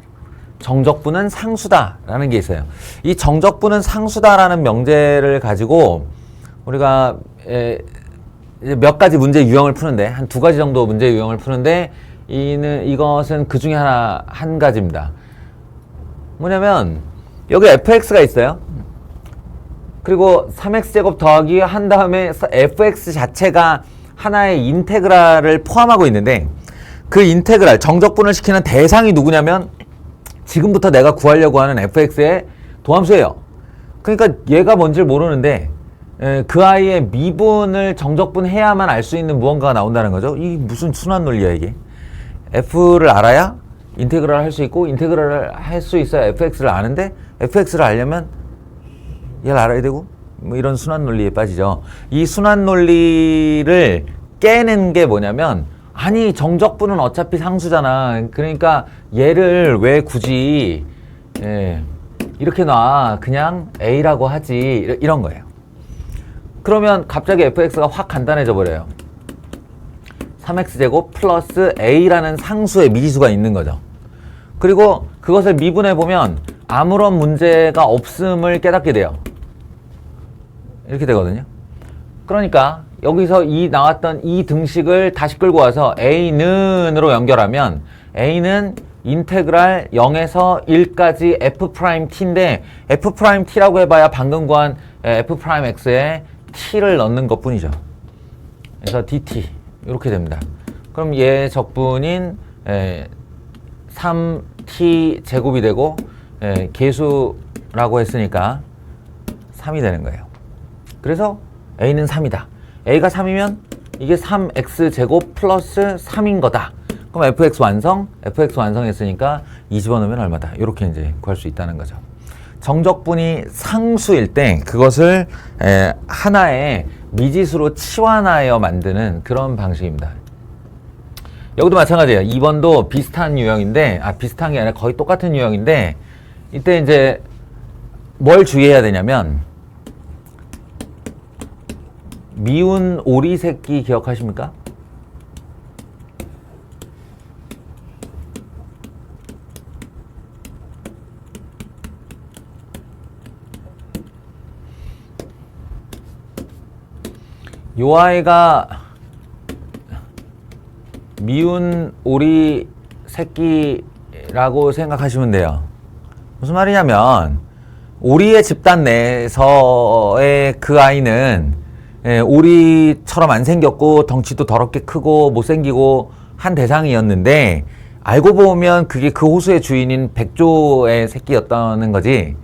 정적분은 상수다 라는 게 있어요. 이 정적분은 상수다라는 명제를 가지고 우리가 몇 가지 문제 유형을 푸는데 한 두 가지 정도 문제 유형을 푸는데 이것은 그 중에 한 가지입니다. 뭐냐면 여기 fx가 있어요. 그리고 3x제곱 더하기 한 다음에 fx 자체가 하나의 인테그랄을 포함하고 있는데 그 인테그랄 정적분을 시키는 대상이 누구냐면 지금부터 내가 구하려고 하는 fx의 도함수예요. 그러니까 얘가 뭔지를 모르는데 그 아이의 미분을 정적분해야만 알 수 있는 무언가가 나온다는 거죠. 이 무슨 순환 논리야 이게. f를 알아야 인테그랄을 할 수 있고 인테그랄을 할 수 있어야 fx를 아는데 fx를 알려면 얘를 알아야 되고 뭐 이런 순환 논리에 빠지죠. 이 순환 논리를 깨는 게 뭐냐면 아니 정적분은 어차피 상수잖아. 그러니까 얘를 왜 굳이 이렇게 놔. 그냥 a라고 하지. 이런 거예요. 그러면 갑자기 fx가 확 간단해져 버려요. 3x제곱 플러스 a라는 상수의 미지수가 있는 거죠. 그리고 그것을 미분해보면 아무런 문제가 없음을 깨닫게 돼요. 이렇게 되거든요. 그러니까 여기서 나왔던 이 등식을 다시 끌고 와서 a는으로 연결하면 a는 인테그랄 0에서 1까지 f't인데 f't라고 해봐야 방금 구한 f'x에 t를 넣는 것 뿐이죠. 그래서 dt 이렇게 됩니다. 그럼 얘 적분인 3t 제곱이 되고 계수라고 했으니까 3이 되는 거예요. 그래서 a는 3이다. a가 3이면 이게 3x 제곱 플러스 3인 거다. 그럼 fx 완성했으니까 이 집어넣으면 얼마다. 이렇게 이제 구할 수 있다는 거죠. 정적분이 상수일 때 그것을 하나의 미지수로 치환하여 만드는 그런 방식입니다. 여기도 마찬가지예요. 2번도 비슷한 유형인데, 비슷한 게 아니라 거의 똑같은 유형인데, 이때 이제 뭘 주의해야 되냐면, 미운 오리 새끼 기억하십니까? 요 아이가 미운 오리 새끼라고 생각하시면 돼요. 무슨 말이냐면 오리의 집단 내에서의 그 아이는 오리처럼 안 생겼고 덩치도 더럽게 크고 못생기고 한 대상이었는데 알고 보면 그게 그 호수의 주인인 백조의 새끼였다는 거지.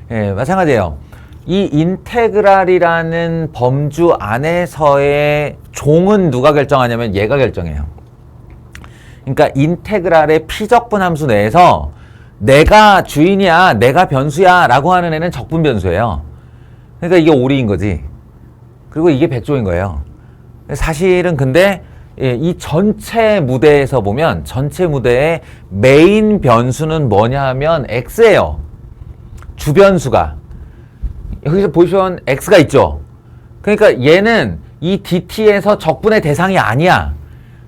마찬가지예요. 이 인테그랄이라는 범주 안에서의 종은 누가 결정하냐면 얘가 결정해요. 그러니까 인테그랄의 피적분 함수 내에서 내가 주인이야, 내가 변수야 라고 하는 애는 적분 변수예요. 그러니까 이게 오리인 거지. 그리고 이게 백조인 거예요. 사실은 근데 이 전체 무대에서 보면 전체 무대의 메인 변수는 뭐냐 하면 x예요. 주변수가. 여기서 보시면 x가 있죠. 그러니까 얘는 이 dt에서 적분의 대상이 아니야.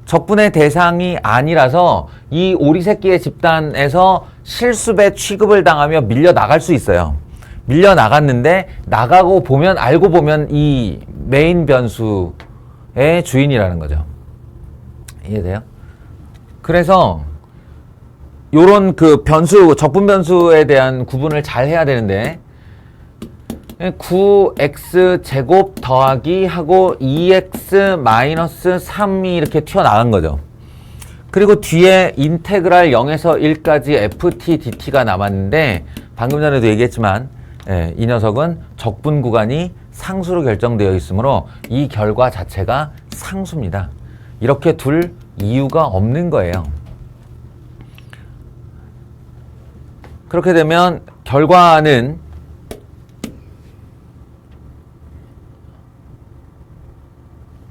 적분의 대상이 아니라서 이 오리 새끼의 집단에서 실수배 취급을 당하며 밀려 나갈 수 있어요. 밀려 나갔는데 나가고 보면 알고 보면 이 메인 변수의 주인이라는 거죠. 이해돼요? 그래서 요런 그 변수, 적분 변수에 대한 구분을 잘 해야 되는데 9x 제곱 더하기 하고 2x 마이너스 3이 이렇게 튀어나간 거죠. 그리고 뒤에 인테그랄 0에서 1까지 ft dt가 남았는데 방금 전에도 얘기했지만 이 녀석은 적분 구간이 상수로 결정되어 있으므로 이 결과 자체가 상수입니다. 이렇게 둘 이유가 없는 거예요. 그렇게 되면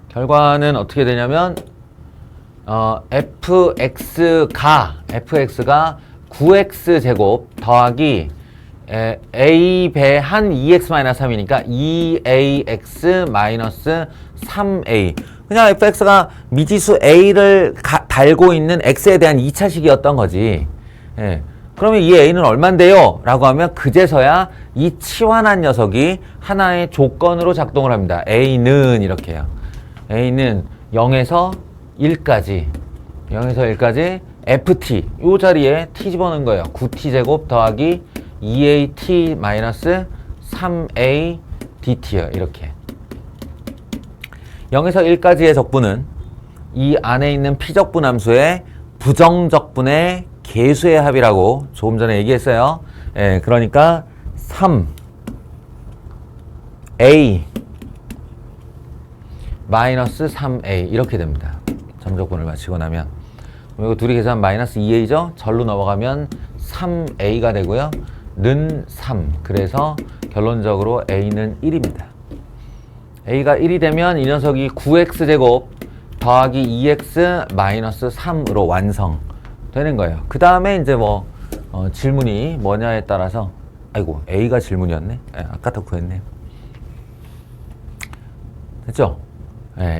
결과는 어떻게 되냐면 fx가 9x 제곱 더하기 a 배한 2x-3이니까 2ax 마이너스 3a. 그냥 fx가 미지수 a를 달고 있는 x에 대한 2차식이었던 거지. 그러면 이 a는 얼만데요? 라고 하면 그제서야 이 치환한 녀석이 하나의 조건으로 작동을 합니다. a는 이렇게 해요. a는 0에서 1까지 ft 요 자리에 t 집어넣은 거예요. 9t 제곱 더하기 2at 마이너스 3a dt요. 이렇게 0에서 1까지의 적분은 이 안에 있는 피적분 함수의 부정적분의 계수의 합이라고 조금 전에 얘기했어요. 그러니까 3a 마이너스 3a 이렇게 됩니다. 점적분을 마치고 나면 이거 둘이 계산하면 마이너스 2a죠. 절로 넘어가면 3a가 되고요. 는 3. 그래서 결론적으로 a는 1입니다. a가 1이 되면 이 녀석이 9x제곱 더하기 2x 마이너스 3으로 완성되는 거예요. 그 다음에 이제 질문이 뭐냐에 따라서 아이고 a가 질문이었네. 아까 더 구했네요. 됐죠?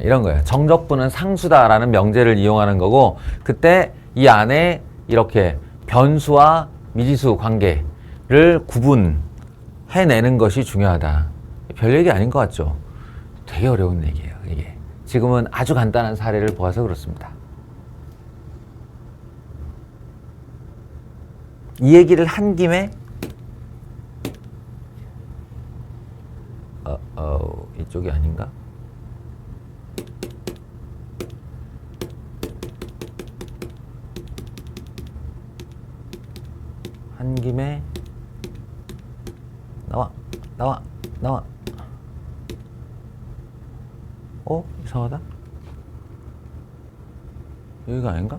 이런 거예요. 정적분은 상수다라는 명제를 이용하는 거고 그때 이 안에 이렇게 변수와 미지수 관계를 구분해내는 것이 중요하다. 별 얘기 아닌 것 같죠? 되게 어려운 얘기예요. 이게 지금은 아주 간단한 사례를 보아서 그렇습니다. 이 얘기를 한 김에 이쪽이 아닌가? 한 김에 나와 이상하다. 여기가 아닌가?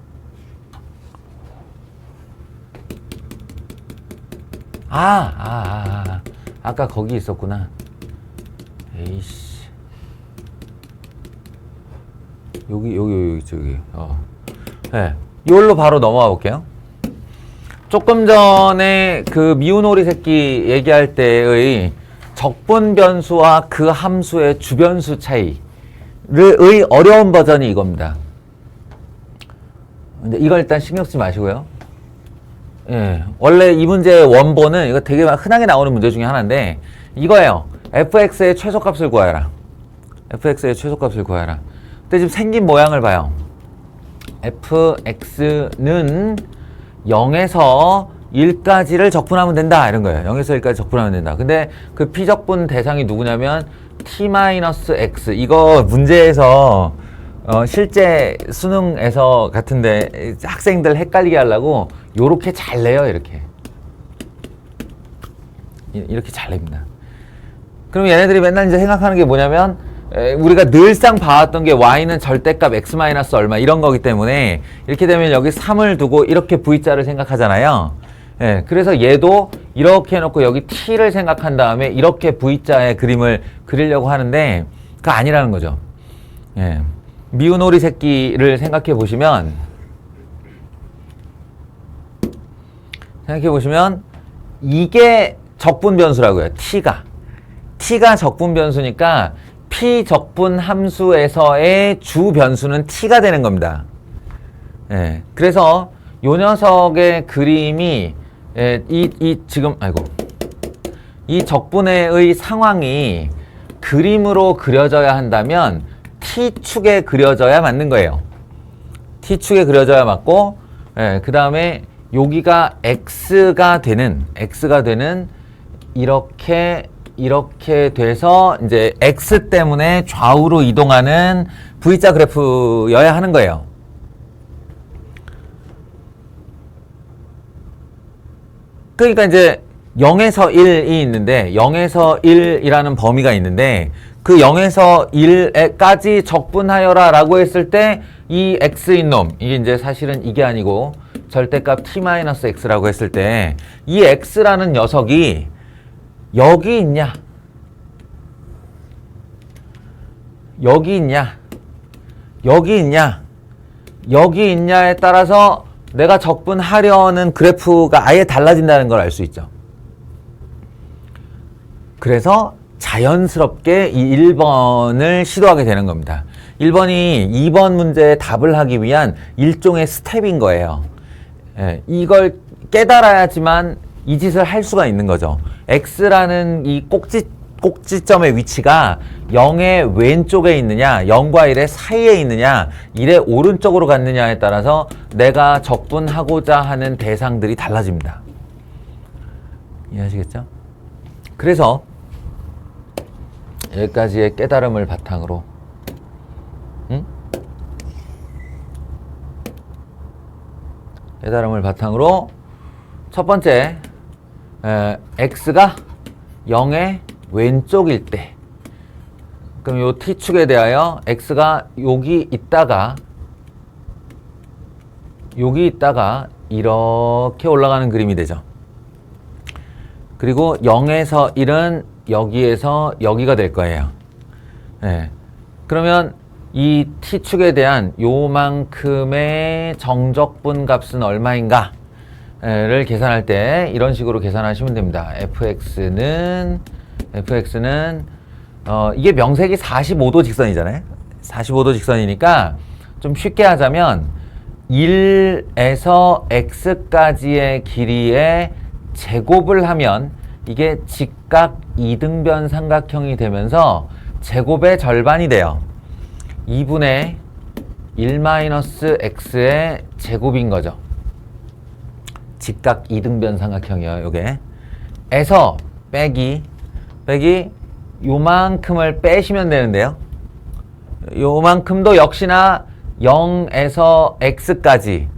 아까 거기 있었구나. 에이씨. 여기. 이걸로 바로 넘어가 볼게요. 조금 전에 그 미운 오리 새끼 얘기할 때의 적분 변수와 그 함수의 주변수 차이의 어려운 버전이 이겁니다. 근데 이걸 일단 신경 쓰지 마시고요. 원래 이 문제의 원본은 이거 되게 흔하게 나오는 문제 중에 하나인데 이거예요. fx의 최소값을 구하여라. fx의 최소값을 구하라. 근데 지금 생긴 모양을 봐요. fx는 0에서 1까지를 적분하면 된다 이런 거예요. 0에서 1까지 적분하면 된다. 근데 그 피적분 대상이 누구냐면 t-x. 이거 문제에서 실제 수능에서 같은데 학생들 헷갈리게 하려고 요렇게 잘 내요. 이렇게 잘 냅니다. 그럼 얘네들이 맨날 이제 생각하는 게 뭐냐면 우리가 늘상 봐왔던 게 y는 절대값 x 마이너스 얼마 이런 거기 때문에 이렇게 되면 여기 3을 두고 이렇게 v자를 생각하잖아요. 예, 그래서 얘도 이렇게 해놓고 여기 t를 생각한 다음에 이렇게 v자의 그림을 그리려고 하는데 그거 아니라는 거죠. 예, 미운 오리 새끼를 생각해 보시면 이게 적분 변수라고요. t가 적분 변수니까 피적분 함수에서의 주 변수는 t가 되는 겁니다. 예, 그래서 요 녀석의 그림이 이 적분의 상황이 그림으로 그려져야 한다면 t축에 그려져야 맞는 거예요. t축에 그려져야 맞고, 예, 그 다음에 여기가 x가 되는 이렇게 돼서 이제 x 때문에 좌우로 이동하는 V자 그래프여야 하는 거예요. 그러니까 이제 0에서 1이 있는데 0에서 1이라는 범위가 있는데 그 0에서 1까지 적분하여라 라고 했을 때 이 x인 놈, 이게 이제 사실은 이게 아니고 절대값 t-x라고 했을 때 이 x라는 녀석이 여기 있냐 여기 있냐에 따라서 내가 적분하려는 그래프가 아예 달라진다는 걸 알 수 있죠. 그래서 자연스럽게 이 1번을 시도하게 되는 겁니다. 1번이 2번 문제에 답을 하기 위한 일종의 스텝인 거예요. 예, 이걸 깨달아야지만 이 짓을 할 수가 있는 거죠. x라는 이 꼭지점의 위치가 0의 왼쪽에 있느냐 0과 1의 사이에 있느냐 1의 오른쪽으로 갔느냐에 따라서 내가 적분하고자 하는 대상들이 달라집니다. 이해하시겠죠? 그래서 여기까지의 깨달음을 바탕으로 첫 번째 x가 0의 왼쪽일 때 그럼 요 t축에 대하여 x가 여기 있다가 이렇게 올라가는 그림이 되죠. 그리고 0에서 1은 여기에서 여기가 될 거예요. 네. 그러면 이 t축에 대한 요만큼의 정적분 값은 얼마인가 를 계산할 때 이런 식으로 계산하시면 됩니다. fx는 이게 명색이 45도 직선이잖아요. 45도 직선이니까 좀 쉽게 하자면 1에서 x까지의 길이의 제곱을 하면 이게 직각 이등변 삼각형이 되면서 제곱의 절반이 돼요. 2분의 1-x의 제곱인 거죠. 직각 이등변 삼각형이요. 요게 에서 빼기 요만큼을 빼시면 되는데요. 요만큼도 역시나 0에서 x까지의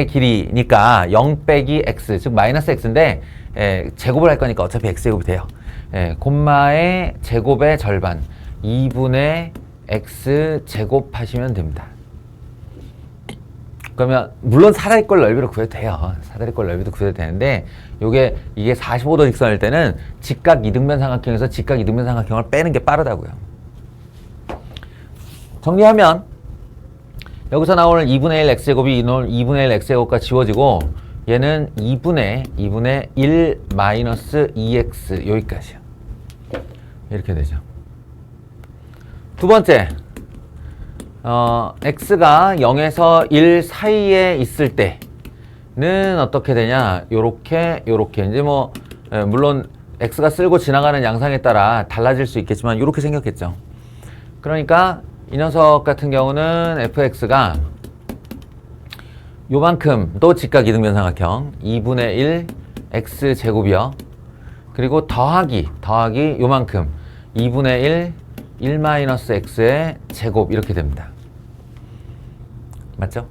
길이니까 0 빼기 x 즉 마이너스 x인데 제곱을 할 거니까 어차피 x제곱이 돼요. 콤마의 제곱의 절반 2분의 x 제곱 하시면 됩니다. 그러면 물론 사다리꼴 넓이로 구해도 돼요. 사다리꼴 넓이도 구해도 되는데 이게 45도 직선일 때는 직각 이등변 삼각형에서 직각 이등변 삼각형을 빼는 게 빠르다고요. 정리하면 여기서 나오는 2분의 1 x제곱이 2분의 1 x제곱과 지워지고 얘는 2분의 1 마이너스 2x 여기까지요. 이렇게 되죠. 두 번째 x가 0에서 1 사이에 있을 때는 어떻게 되냐 요렇게 이제 물론 x가 쓸고 지나가는 양상에 따라 달라질 수 있겠지만 요렇게 생겼겠죠. 그러니까 이 녀석 같은 경우는 fx가 요만큼 또 직각 이등변삼각형 2분의 1 x제곱이요. 그리고 더하기 요만큼 2분의 1 1-x의 제곱 이렇게 됩니다. 맞죠?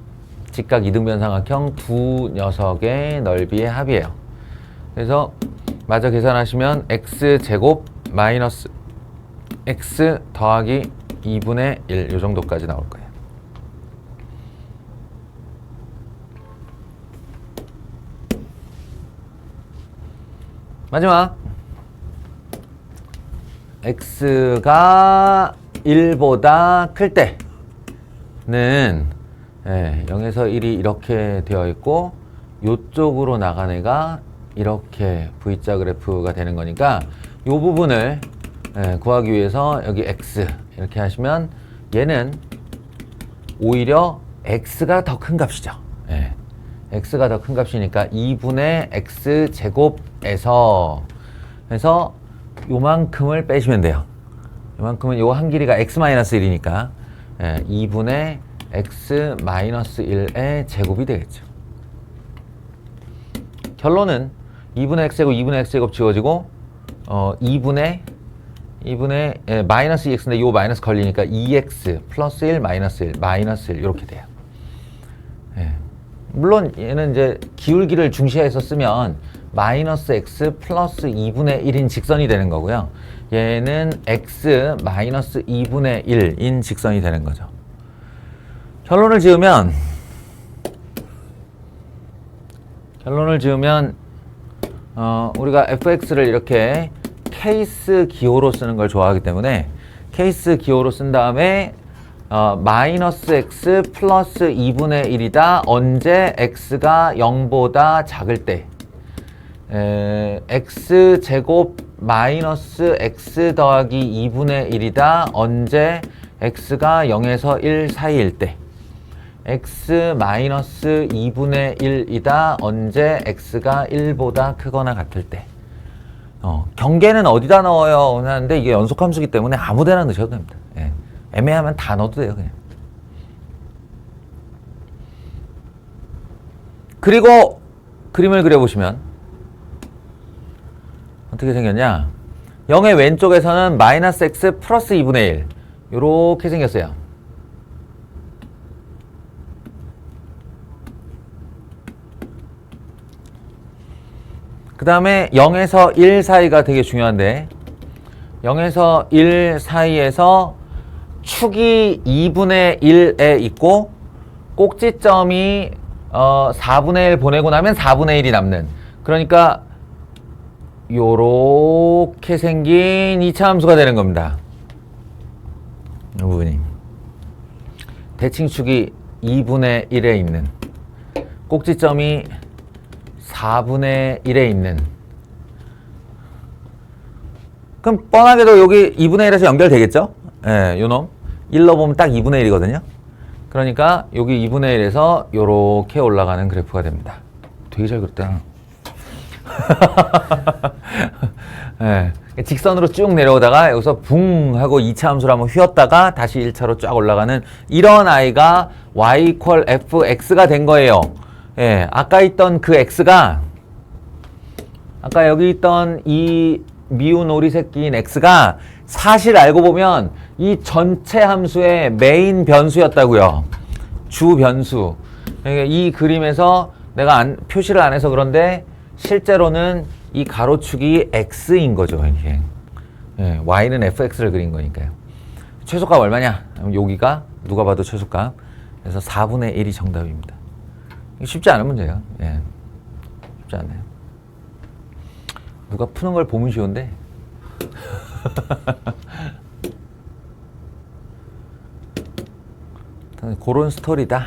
직각 이등변삼각형 두 녀석의 넓이의 합이에요. 그래서 마저 계산하시면 x제곱 마이너스 x 더하기 2분의 1 요 정도까지 나올 거예요. 마지막 x가 1보다 클 때는 0에서 1이 이렇게 되어 있고 요쪽으로 나간 애가 이렇게 V자 그래프가 되는 거니까 이 부분을 구하기 위해서 여기 x 이렇게 하시면 얘는 오히려 x가 더 큰 값이죠. x가 더 큰 값이니까 2분의 x제곱에서 그래서 요만큼을 빼시면 돼요. 요만큼은 요 한 길이가 x-1이니까 2분의 x-1의 제곱이 되겠죠. 결론은 2분의 x제곱 2분의 x제곱 지워지고 2분의 마이너스 2x인데 요 마이너스 걸리니까 2x 플러스 1 마이너스 1 이렇게 돼요. 물론 얘는 이제 기울기를 중시해서 쓰면 마이너스 x 플러스 2분의 1인 직선이 되는 거고요. 얘는 x 마이너스 2분의 1인 직선이 되는 거죠. 결론을 지으면 우리가 fx를 이렇게 케이스 기호로 쓰는 걸 좋아하기 때문에 케이스 기호로 쓴 다음에 마이너스 x 플러스 2분의 1이다. 언제 x가 0보다 작을 때 x제곱 마이너스 x 더하기 2분의 1이다. 언제 x가 0에서 1 사이일 때 x 마이너스 2분의 1이다. 언제 x가 1보다 크거나 같을 때 경계는 어디다 넣어요? 하는데 이게 연속함수기 때문에 아무 데나 넣으셔도 됩니다. 애매하면 다 넣어도 돼요, 그냥. 그리고 그림을 그려보시면 어떻게 생겼냐? 0의 왼쪽에서는 마이너스 x 플러스 2분의 1 요렇게 생겼어요. 그 다음에 0에서 1 사이가 되게 중요한데 0에서 1 사이에서 축이 2분의 1에 있고 꼭지점이 4분의 1 보내고 나면 4분의 1이 남는, 그러니까 요렇게 생긴 2차 함수가 되는 겁니다. 이 부분이 대칭축이 2분의 1에 있는, 꼭지점이 4분의 1에 있는, 그럼 뻔하게도 여기 2분의 1에서 연결되겠죠? 요놈 1로 보면 딱 2분의 1이거든요. 그러니까 여기 2분의 1에서 요렇게 올라가는 그래프가 됩니다. 되게 잘 그렸다. 직선으로 쭉 내려오다가 여기서 붕 하고 2차 함수를 한번 휘었다가 다시 1차로 쫙 올라가는 이런 아이가 y = fx가 된 거예요. 아까 있던 그 x가, 아까 여기 있던 이 미운 오리 새끼인 x가 사실 알고 보면 이 전체 함수의 메인 변수였다고요. 주 변수. 이 그림에서 내가 표시를 안 해서 그런데 실제로는 이 가로축이 x인 거죠. 이게. y는 fx를 그린 거니까요. 최소값 얼마냐? 여기가 누가 봐도 최소값. 그래서 4분의 1이 정답입니다. 쉽지 않은 문제예요. 쉽지 않아요. 누가 푸는 걸 보면 쉬운데 그런 스토리다.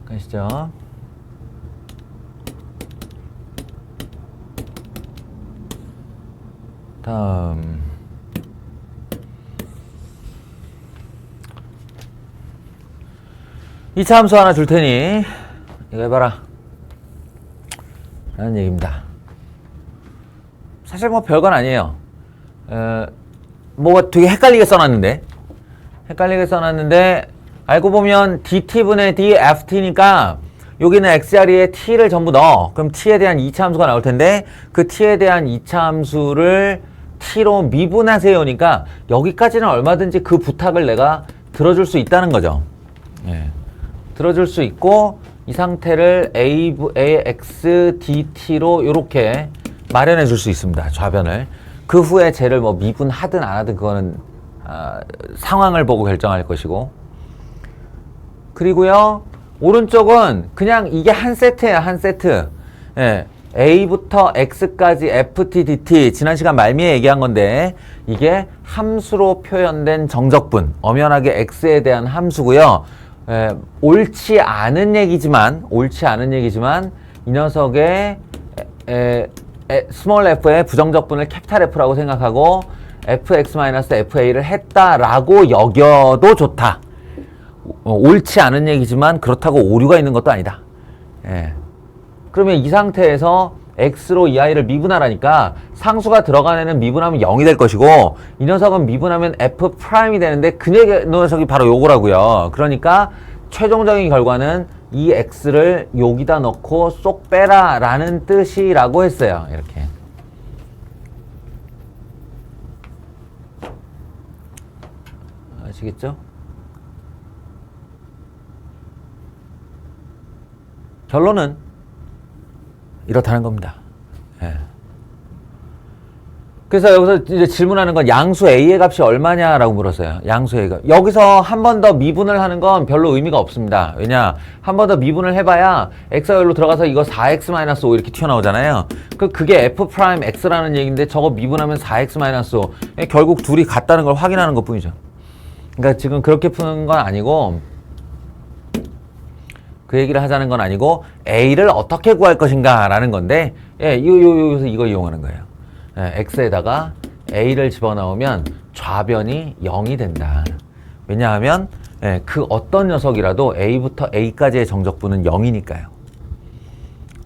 가시죠. 다음 2차 함수 하나 줄 테니 이거 해봐라 라는 얘기입니다. 사실 뭐 별건 아니에요. 뭐가 되게 헷갈리게 써놨는데 알고 보면 dt분의 d ft니까 여기는 x 자리에 t를 전부 넣어. 그럼 t에 대한 2차 함수가 나올 텐데 그 t에 대한 2차 함수를 t로 미분하세요니까 여기까지는 얼마든지 그 부탁을 내가 들어줄 수 있다는 거죠. 예. 들어줄 수 있고 이 상태를 ax dt로 이렇게 마련해 줄 수 있습니다. 좌변을. 그 후에 쟤를 뭐 미분하든 안 하든 그거는 상황을 보고 결정할 것이고, 그리고요 오른쪽은 그냥 이게 한 세트야. 한 세트. 예. a부터 x까지 ft dt 지난 시간 말미에 얘기한 건데 이게 함수로 표현된 정적분, 엄연하게 x에 대한 함수고요. 옳지 않은 얘기지만 이 녀석의 스몰 f의 부정적분을 캐피탈 F라고 생각하고 fx-fa를 했다라고 여겨도 좋다. 옳지 않은 얘기지만 그렇다고 오류가 있는 것도 아니다. 예. 그러면 이 상태에서 x로 이 아이를 미분하라니까 상수가 들어간 애는 미분하면 0이 될 것이고 이 녀석은 미분하면 f'이 되는데 그 녀석이 바로 요거라고요. 그러니까 최종적인 결과는 이 x를 여기다 넣고 쏙 빼라 라는 뜻이라고 했어요. 이렇게. 아시겠죠? 결론은 이렇다는 겁니다. 예. 그래서 여기서 이제 질문하는 건 양수 a의 값이 얼마냐라고 물었어요. 양수 a가. 여기서 한 번 더 미분을 하는 건 별로 의미가 없습니다. 왜냐? 한 번 더 미분을 해봐야 x가 여기로 들어가서 이거 4x-5 이렇게 튀어나오잖아요. 그게 f'x라는 얘기인데 저거 미분하면 4x-5. 결국 둘이 같다는 걸 확인하는 것 뿐이죠. 그러니까 지금 그렇게 푸는 건 아니고 그 얘기를 하자는 건 아니고 a를 어떻게 구할 것인가 라는 건데 예, 여기서 이거 이용하는 거예요. 예, x에다가 a를 집어넣으면 좌변이 0이 된다. 왜냐하면 예, 그 어떤 녀석이라도 a부터 a까지의 정적분은 0이니까요.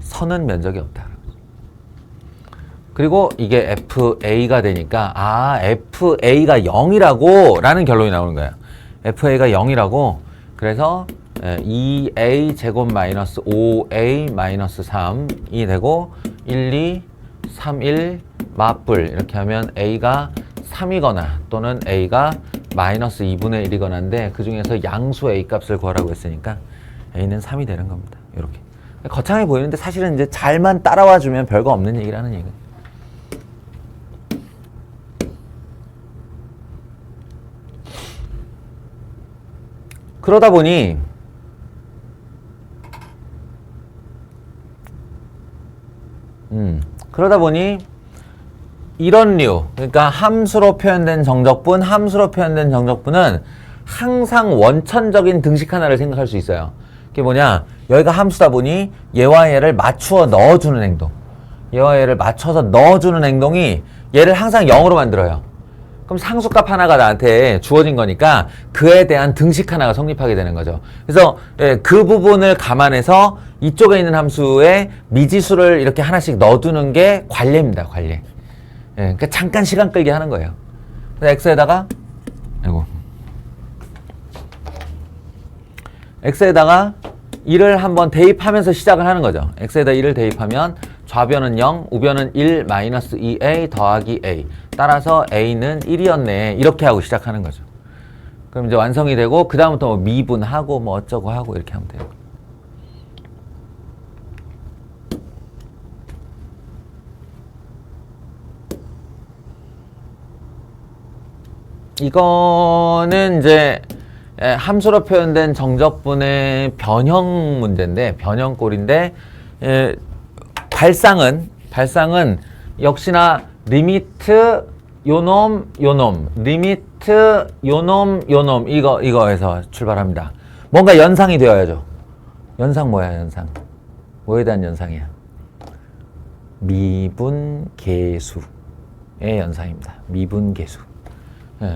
선은 면적이 없다. 그리고 이게 fa가 되니까 fa가 0이라고 라는 결론이 나오는 거예요. fa가 0이라고. 그래서 2a 제곱 마이너스 5a 마이너스 3이 되고 1, 2, 3, 1 맞불 이렇게 하면 a가 3이거나 또는 a가 마이너스 2분의 1이거나인데 그 중에서 양수 a 값을 구하라고 했으니까 a는 3이 되는 겁니다. 이렇게 거창해 보이는데 사실은 이제 잘만 따라와 주면 별거 없는 얘기라는 얘기예요. 그러다 보니 이런 류, 그러니까 함수로 표현된 정적분은 항상 원천적인 등식 하나를 생각할 수 있어요. 그게 뭐냐? 여기가 함수다 보니 얘와 얘를 맞추어 넣어주는 행동. 얘와 얘를 맞춰서 넣어주는 행동이 얘를 항상 0으로 만들어요. 그럼 상수값 하나가 나한테 주어진 거니까 그에 대한 등식 하나가 성립하게 되는 거죠. 그래서 그 부분을 감안해서 이쪽에 있는 함수에 미지수를 이렇게 하나씩 넣어두는 게 관례입니다. 관례. 그러니까 잠깐 시간 끌게 하는 거예요. 그래서 x에다가 1을 한번 대입하면서 시작을 하는 거죠. x에다 1을 대입하면 좌변은 0, 우변은 1 마이너스 2a 더하기 a. 따라서 a는 1이었네. 이렇게 하고 시작하는 거죠. 그럼 이제 완성이 되고 그 다음부터 뭐 미분하고 뭐 어쩌고 하고 이렇게 하면 돼요. 이거는 이제 함수로 표현된 정적분의 변형 문제인데 변형꼴인데 발상은 역시나 리미트 요놈 리미트 요놈 이거에서 출발합니다. 뭔가 연상이 되어야죠. 연상 뭐야? 연상 뭐에 대한 연상이야? 미분계수의 연상입니다. 미분계수.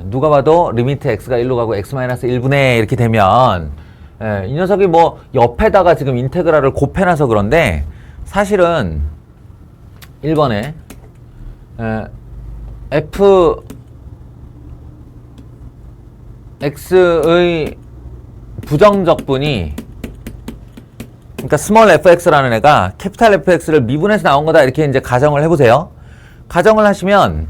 누가 봐도 리미트 x가 1로 가고 x-1분의 이렇게 되면 이 녀석이 뭐 옆에다가 지금 인테그랄을 곱해놔서 그런데 사실은 1번에 f x의 부정적분이, 그러니까 스몰 fx라는 애가 캐피탈 fx를 미분해서 나온 거다, 이렇게 이제 가정을 해보세요. 가정을 하시면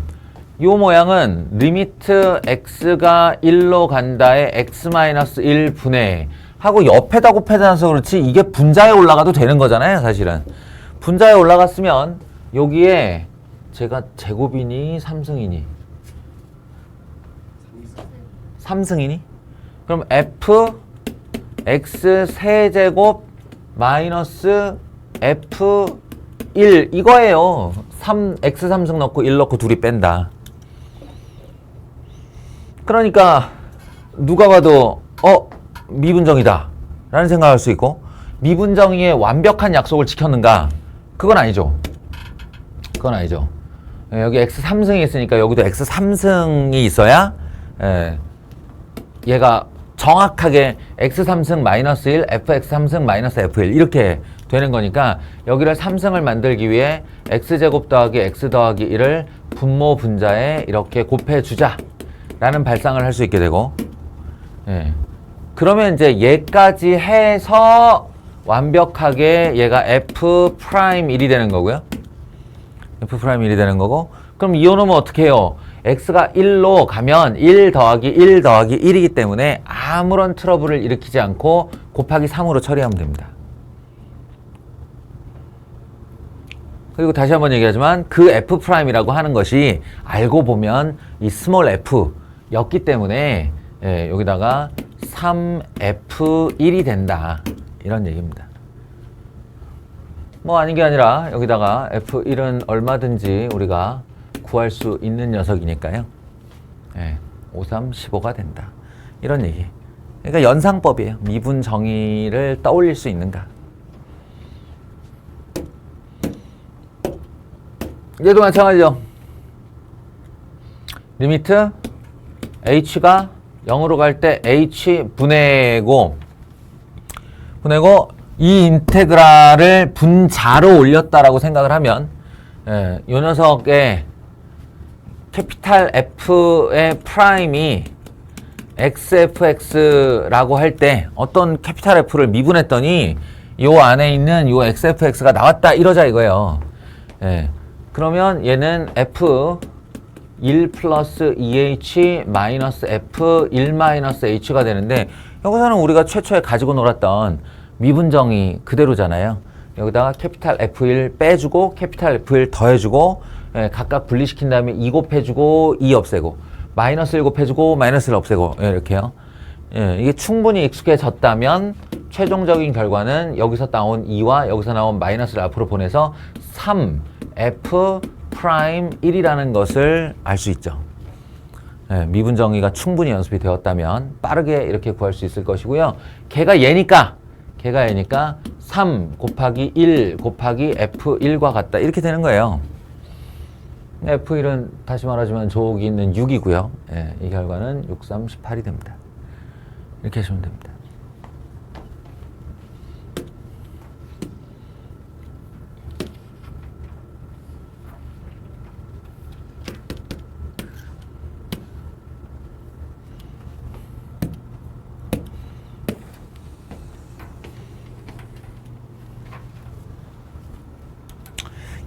요 모양은 리미트 x가 1로 간다에 x-1 분의 하고 옆에다 곱해놔서 그렇지 이게 분자에 올라가도 되는 거잖아요, 사실은. 분자에 올라갔으면 여기에 제가 제곱이니 삼승이니? 삼승이니? 그럼 f x 세제곱 마이너스 f 1 이거예요. x 3승 넣고 1 넣고 둘이 뺀다. 그러니까 누가 봐도 미분정이다 라는 생각할 수 있고, 미분정의의 완벽한 약속을 지켰는가? 그건 아니죠. 그건 아니죠. 여기 x 3승이 있으니까 여기도 x 3승이 있어야 얘가 정확하게 x 3승 마이너스 1, fx 3승 마이너스 f1 이렇게 되는 거니까, 여기를 3승을 만들기 위해 x제곱 더하기 x 더하기 1을 분모 분자에 이렇게 곱해주자 라는 발상을 할 수 있게 되고, 그러면 이제 얘까지 해서 완벽하게 얘가 f'1이 되는 거고요. f'1이 되는 거고, 그럼 이어놓으면 어떻게 해요? x가 1로 가면 1 더하기 1 더하기 1이기 때문에 아무런 트러블을 일으키지 않고 곱하기 3으로 처리하면 됩니다. 그리고 다시 한번 얘기하지만 그 f'이라고 하는 것이 알고 보면 이 스몰 f였기 때문에 여기다가 3f1이 된다, 이런 얘기입니다. 뭐 아닌 게 아니라 여기다가 f1은 얼마든지 우리가 구할 수 있는 녀석이니까요. 5, 3, 15가 된다, 이런 얘기. 그러니까 연상법이에요. 미분 정의를 떠올릴 수 있는가. 얘도 마찬가지죠. 리미트 h가 0으로 갈 때 h 분해고 이 인테그랄을 분자로 올렸다라고 생각을 하면, 이 녀석의 캐피탈 F의 프라임이 XFX라고 할 때 어떤 캐피탈 F를 미분했더니 요 안에 있는 요 XFX가 나왔다, 이러자 이거예요. 그러면 얘는 F 1 플러스 2H 마이너스 F 1 마이너스 H가 되는데, 여기서는 우리가 최초에 가지고 놀았던 미분정이 그대로잖아요. 여기다가 캐피탈 F1 빼주고 캐피탈 F1 더해주고, 각각 분리시킨 다음에 2 곱해주고 2 없애고, 마이너스 1 곱해주고 마이너스 1 없애고, 이렇게요. 이게 충분히 익숙해졌다면 최종적인 결과는 여기서 나온 2와 여기서 나온 마이너스를 앞으로 보내서 3f'1이라는 것을 알 수 있죠. 미분정의가 충분히 연습이 되었다면 빠르게 이렇게 구할 수 있을 것이고요. 걔가 얘니까 3 곱하기 1 곱하기 f1과 같다, 이렇게 되는 거예요. f1은 다시 말하지만 저기 있는 6이고요. 이 결과는 6, 3, 18이 됩니다. 이렇게 하시면 됩니다.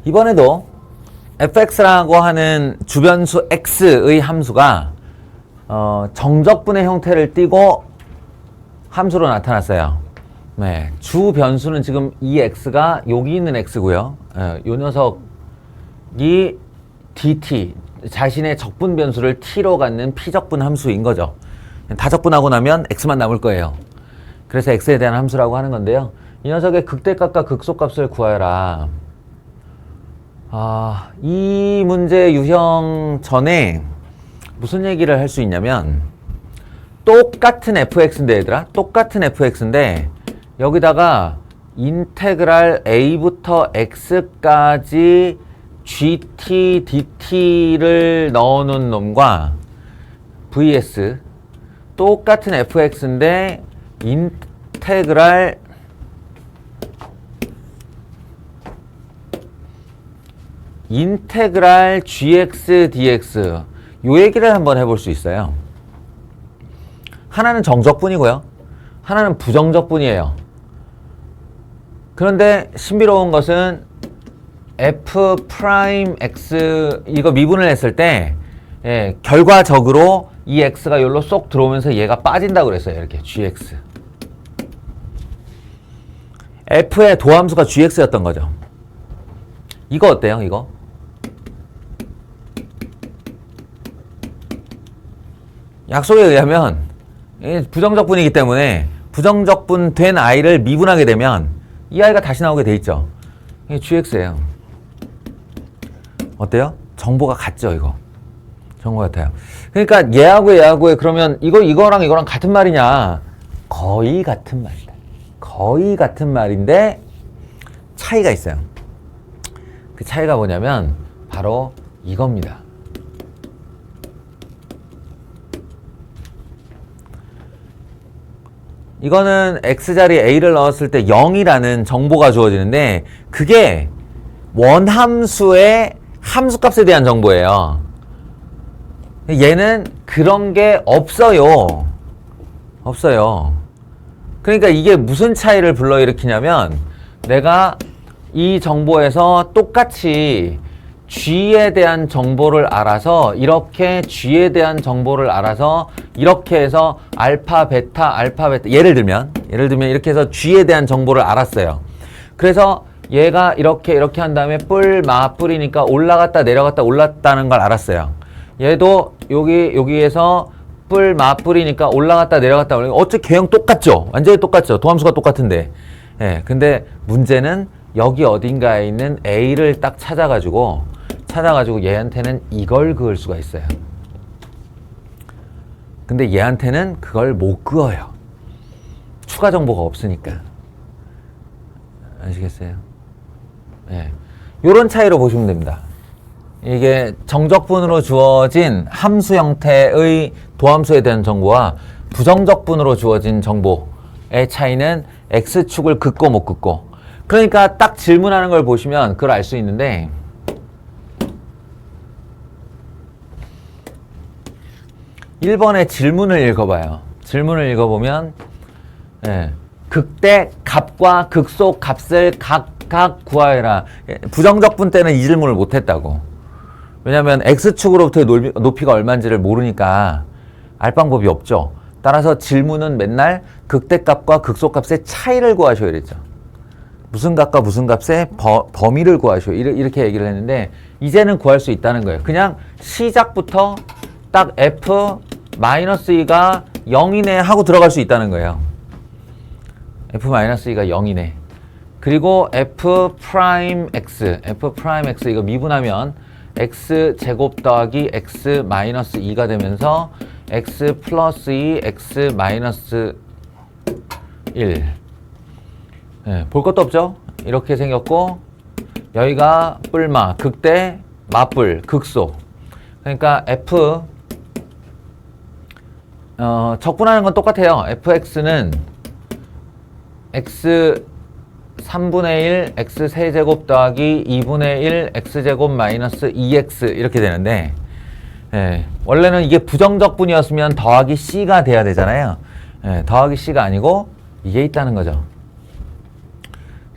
이번에도 fx라고 하는 주변수 x의 함수가 정적분의 형태를 띠고 함수로 나타났어요. 주 변수는 지금 이 x가 여기 있는 x고요. 요 녀석이 dt, 자신의 적분 변수를 t로 갖는 피적분 함수인 거죠. 다 적분하고 나면 x만 남을 거예요. 그래서 x에 대한 함수라고 하는 건데요. 이 녀석의 극대값과 극소값을 구하여라. 이 문제 유형 전에 무슨 얘기를 할 수 있냐면, 똑같은 fx인데 얘들아, 똑같은 fx인데 여기다가 인테그랄 a부터 x까지 gt dt를 넣어놓은 놈과 vs 똑같은 fx인데 인테그랄 gx dx, 요 얘기를 한번 해볼 수 있어요. 하나는 정적분이고요. 하나는 부정적분이에요. 그런데 신비로운 것은 f 프라임 x 이거 미분을 했을 때 결과적으로 이 x가 여기로 쏙 들어오면서 얘가 빠진다고 그랬어요. 이렇게 gx. f의 도함수가 gx였던 거죠. 이거 어때요? 이거? 약속에 의하면 부정적분이기 때문에 부정적분 된 i를 미분하게 되면 이 i가 다시 나오게 돼 있죠. 이게 gx예요. 어때요? 정보가 같죠, 이거? 정보 같아요. 그러니까 얘하고 그러면 이거랑 이거랑 같은 말이냐? 거의 같은 말이다. 거의 같은 말인데 차이가 있어요. 그 차이가 뭐냐면 바로 이겁니다. 이거는 x자리에 a를 넣었을 때 0이라는 정보가 주어지는데 그게 원함수의 함수값에 대한 정보예요. 얘는 그런 게 없어요. 없어요. 그러니까 이게 무슨 차이를 불러일으키냐면 내가 이 정보에서 똑같이 G에 대한 정보를 알아서 이렇게 G에 대한 정보를 알아서 이렇게 해서 알파, 베타 예를 들면 이렇게 해서 G에 대한 정보를 알았어요. 그래서 얘가 이렇게 한 다음에 뿔이니까 올라갔다 내려갔다 올랐다는 걸 알았어요. 얘도 여기에서 뿔이니까 올라갔다 내려갔다 어째 개형 똑같죠? 완전히 똑같죠? 도함수가 똑같은데. 예, 근데 문제는 여기 어딘가에 있는 A를 딱 찾아가지고 얘한테는 이걸 그을 수가 있어요. 근데 얘한테는 그걸 못 그어요. 추가 정보가 없으니까. 아시겠어요? 예. 요런 차이로 보시면 됩니다. 이게 정적분으로 주어진 함수 형태의 도함수에 대한 정보와 부정적분으로 주어진 정보의 차이는 X축을 긋고 못 긋고. 그러니까 딱 질문하는 걸 보시면 그걸 알 수 있는데 1번의 질문을 읽어봐요. 질문을 읽어보면 극대 값과 극소 값을 각각 구하여라. 부정적분 때는 이 질문을 못했다고. 왜냐하면 X축으로부터의 높이가 얼마인지를 모르니까 알 방법이 없죠. 따라서 질문은 맨날 극대값과 극소값의 차이를 구하셔야 되죠. 무슨 값과 무슨 값의 범위를 구하셔. 이렇게 얘기를 했는데 이제는 구할 수 있다는 거예요. 그냥 시작부터 딱 f-2가 0이네 하고 들어갈 수 있다는 거예요. f-2가 0이네. 그리고 f'(x) 이거 미분하면 x제곱 더하기 x-2가 되면서 x 플러스 2, x 마이너스 1. 볼 것도 없죠? 이렇게 생겼고 여기가 뿔마, 극대, 마뿔, 극소. 그러니까 f 적분하는 건 똑같아요. fx는 x 3분의 1 x 세제곱 더하기 2분의 1 x제곱 마이너스 2x 이렇게 되는데 원래는 이게 부정적분이었으면 더하기 c가 돼야 되잖아요. 더하기 c가 아니고 이게 있다는 거죠.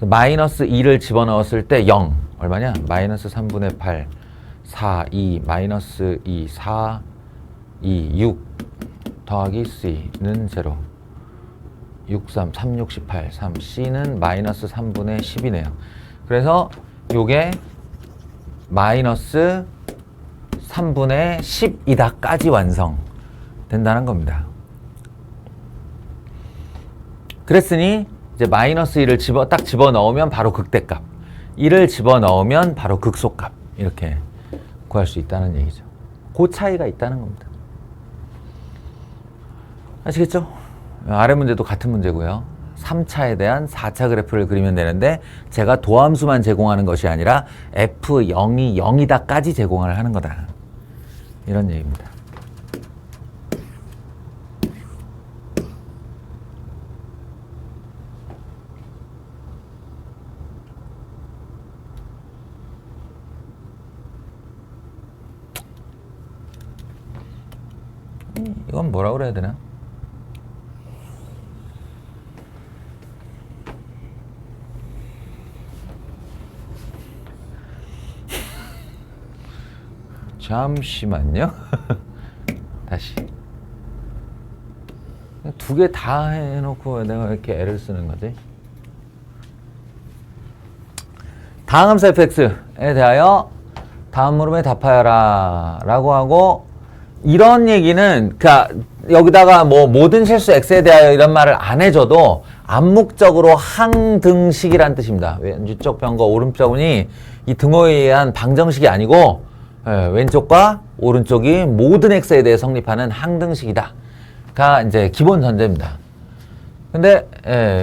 마이너스 2를 집어넣었을 때 0 얼마냐? 마이너스 3분의 8 4 2 마이너스 2 4 2 6 더하기 c는 0 6 3 3 6 18 3 c는 마이너스 3분의 10이네요. 그래서 요게 마이너스 3분의 10이다까지 완성된다는 겁니다. 그랬으니 이제 마이너스 1을 딱 집어넣으면 바로 극대값, 1을 집어넣으면 바로 극소값 이렇게 구할 수 있다는 얘기죠. 그 차이가 있다는 겁니다. 아시겠죠? 아래 문제도 같은 문제고요. 3차에 대한 4차 그래프를 그리면 되는데 제가 도함수만 제공하는 것이 아니라 F0이 0이다까지 제공을 하는 거다. 이런 얘기입니다. 이건 뭐라 그래야 되나? 잠시만요. 다시. 두 개 다 해놓고 내가 왜 이렇게 애를 쓰는 거지? 다항함수 fx에 대하여 다음 물음에 답하여라 라고 하고, 이런 얘기는 그러니까 여기다가 뭐 모든 실수 x에 대하여 이런 말을 안 해줘도 암묵적으로 항등식이란 뜻입니다. 왼쪽 변과 오른쪽 변이 이 등호에 의한 방정식이 아니고, 왼쪽과 오른쪽이 모든 x에 대해 성립하는 항등식이다 가 이제 기본 전제입니다. 근데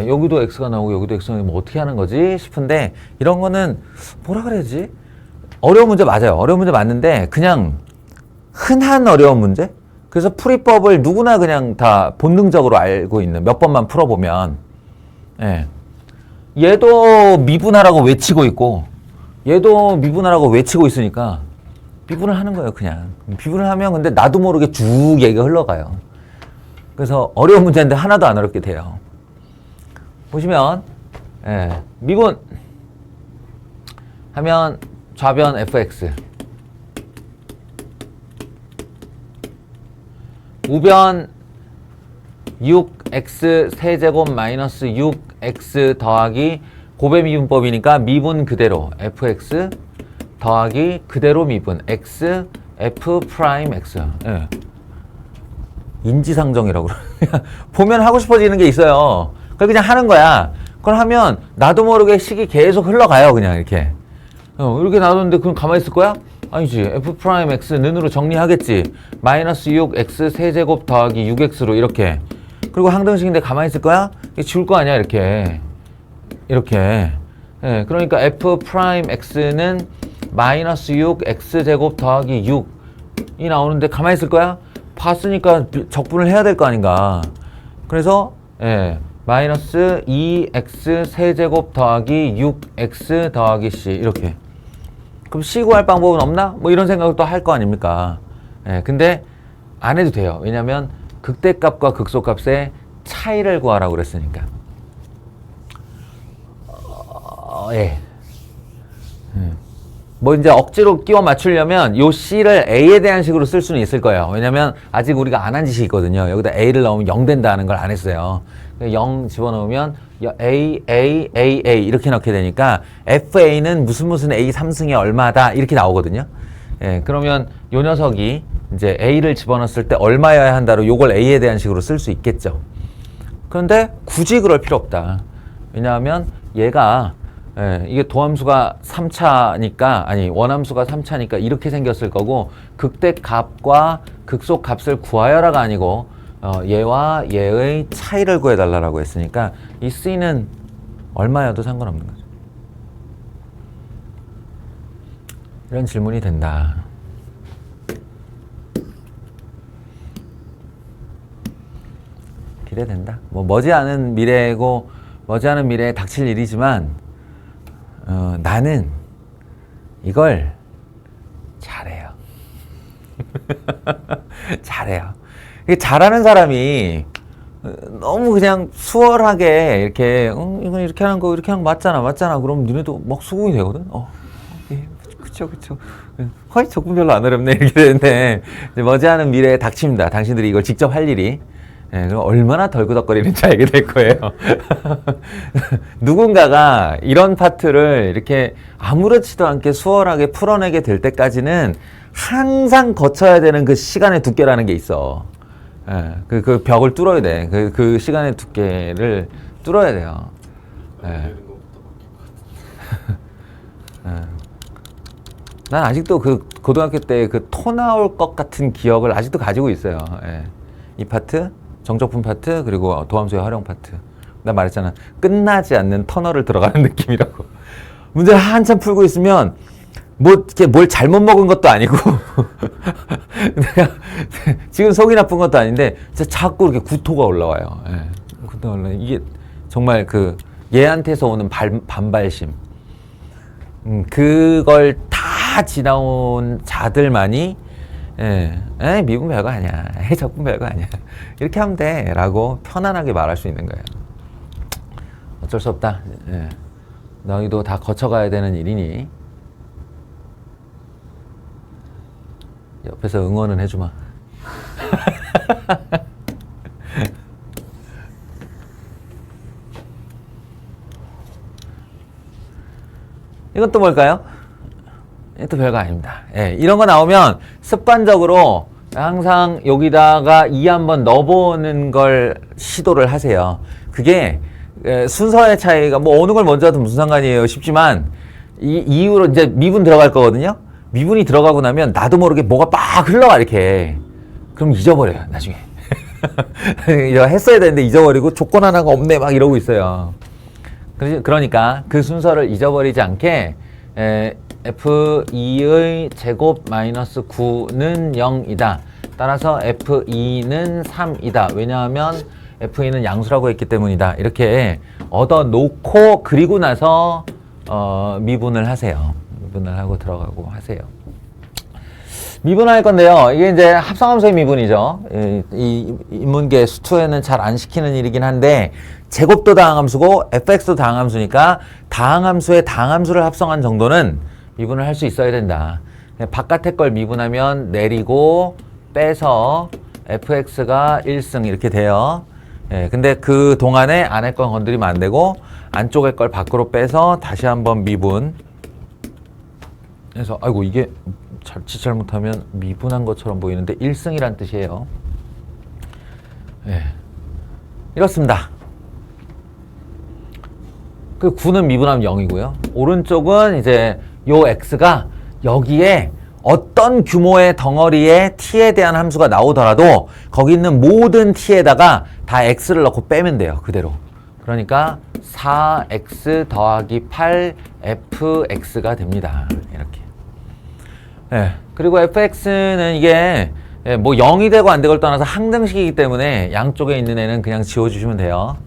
여기도 x가 나오고 여기도 x가 나오고 뭐 어떻게 하는 거지 싶은데, 이런 거는 뭐라 그래야지? 어려운 문제 맞아요. 어려운 문제 맞는데 그냥 흔한 어려운 문제? 그래서 풀이법을 누구나 그냥 다 본능적으로 알고 있는, 몇 번만 풀어보면 얘도 미분하라고 외치고 있고 얘도 미분하라고 외치고 있으니까 미분을 하는 거예요. 그냥 미분을 하면 근데 나도 모르게 쭉 얘기가 흘러가요. 그래서 어려운 문제인데 하나도 안 어렵게 돼요. 보시면 미분 하면 좌변 fx, 우변 6x 세제곱 마이너스 6x 더하기 고배 미분법이니까 미분 그대로 fx 더하기 그대로 미분 x f 프라임 x. 인지상정이라고 그래. 보면 하고 싶어지는 게 있어요. 그걸 그냥 하는 거야. 그걸 하면 나도 모르게 식이 계속 흘러가요. 그냥 이렇게. 이렇게 놔뒀는데 그럼 가만히 있을 거야? 아니지. f 프라임 x 는으로 정리하겠지. 마이너스 6x 세제곱 더하기 6x로 이렇게. 그리고 항등식인데 가만히 있을 거야? 지울 거 아니야. 이렇게. 이렇게. 그러니까 f 프라임 x는 마이너스 6x 제곱 더하기 6이 나오는데 가만히 있을 거야? 봤으니까 적분을 해야 될 거 아닌가. 그래서 마이너스 2x 세제곱 더하기 6x 더하기 c 이렇게. 그럼 c 구할 방법은 없나? 뭐 이런 생각을 또 할 거 아닙니까? 근데 안 해도 돼요. 왜냐면 극대값과 극소값의 차이를 구하라고 그랬으니까. 뭐 이제 억지로 끼워 맞추려면 요 C를 A에 대한 식으로 쓸 수는 있을 거예요. 왜냐면 아직 우리가 안 한 짓이 있거든요. 여기다 A를 넣으면 0 된다는 걸 안 했어요. 0 집어넣으면 A, A, A, A 이렇게 넣게 되니까 FA는 무슨 A 3승에 얼마다 이렇게 나오거든요. 그러면 요 녀석이 이제 A를 집어넣었을 때 얼마여야 한다로 요걸 A에 대한 식으로 쓸 수 있겠죠. 그런데 굳이 그럴 필요 없다. 왜냐하면 얘가 이게 도함수가 3차니까, 아니 원함수가 3차니까 이렇게 생겼을 거고, 극대값과 극소값을 구하여라가 아니고 얘와 얘의 차이를 구해달라고 했으니까 이 C는 얼마여도 상관없는 거죠. 이런 질문이 된다. 기대된다. 뭐 머지않은 미래고 머지않은 미래에 닥칠 일이지만 나는 이걸 잘해요. 잘해요. 잘하는 사람이 너무 그냥 수월하게 이렇게 이건 이렇게 하는 거 이렇게 하는 거 맞잖아. 그럼 너네도 막 수긍이 되거든. 예, 그쵸. 허이 조금 별로 안 어렵네 이렇게 되는데 이제 머지않은 미래에 닥칩니다. 당신들이 이걸 직접 할 일이. 그럼 얼마나 덜그덕거리는지 알게 될 거예요. 누군가가 이런 파트를 이렇게 아무렇지도 않게 수월하게 풀어내게 될 때까지는 항상 거쳐야 되는 그 시간의 두께라는 게 있어. 그 벽을 뚫어야 돼. 그 시간의 두께를 뚫어야 돼요. 난 아직도 그 고등학교 때 그 토 나올 것 같은 기억을 아직도 가지고 있어요. 이 파트. 정적분 파트 그리고 도함수의 활용 파트. 나 말했잖아. 끝나지 않는 터널을 들어가는 느낌이라고. 문제를 한참 풀고 있으면 뭐 이렇게 뭘 잘못 먹은 것도 아니고 내가 지금 속이 나쁜 것도 아닌데 진짜 자꾸 이렇게 구토가 올라와요. 구토가 올라. 이게 정말 그 얘한테서 오는 반발심. 그걸 다 지나온 자들만이 미분 별거 아니야. 적분 별거 아니야. 이렇게 하면 돼. 라고 편안하게 말할 수 있는 거예요. 어쩔 수 없다. 너희도 다 거쳐가야 되는 일이니 옆에서 응원은 해주마. 이건 또 뭘까요? 이것도 별거 아닙니다. 예, 이런 거 나오면 습관적으로 항상 여기다가 2 한번 넣어보는 걸 시도를 하세요. 그게 순서의 차이가 뭐 어느 걸 먼저 하든 무슨 상관이에요 싶지만 이 이후로 이제 미분 들어갈 거거든요. 미분이 들어가고 나면 나도 모르게 뭐가 막 흘러가 이렇게. 그럼 잊어버려요 나중에. 이거 했어야 되는데 잊어버리고 조건 하나가 없네 막 이러고 있어요. 그러니까 그 순서를 잊어버리지 않게 F2의 제곱 마이너스 9는 0이다. 따라서 F2는 3이다. 왜냐하면 F2는 양수라고 했기 때문이다. 이렇게 얻어놓고 그리고 나서 미분을 하세요. 미분을 하고 들어가고 하세요. 미분할 건데요. 이게 이제 합성함수의 미분이죠. 이 인문계 수투에는 잘 안 시키는 일이긴 한데 제곱도 다항함수고 fx도 다항함수니까 다항함수의 다항함수를 합성한 정도는 미분을 할 수 있어야 된다. 바깥에 걸 미분하면 내리고 빼서 fx가 1승 이렇게 돼요. 근데 그 동안에 안에 건 건드리면 안 되고 안쪽에 걸 밖으로 빼서 다시 한번 미분. 그래서 아이고 이게 자칫 잘못하면 미분한 것처럼 보이는데 1승이란 뜻이에요. 이렇습니다. 그 9는 미분하면 0이고요. 오른쪽은 이제 요 x가 여기에 어떤 규모의 덩어리에 t에 대한 함수가 나오더라도 거기 있는 모든 t에다가 다 x를 넣고 빼면 돼요. 그대로. 그러니까 4x 더하기 8 fx가 됩니다. 이렇게. 그리고 fx는 이게 뭐 0이 되고 안 되고를 떠나서 항등식이기 때문에 양쪽에 있는 애는 그냥 지워주시면 돼요.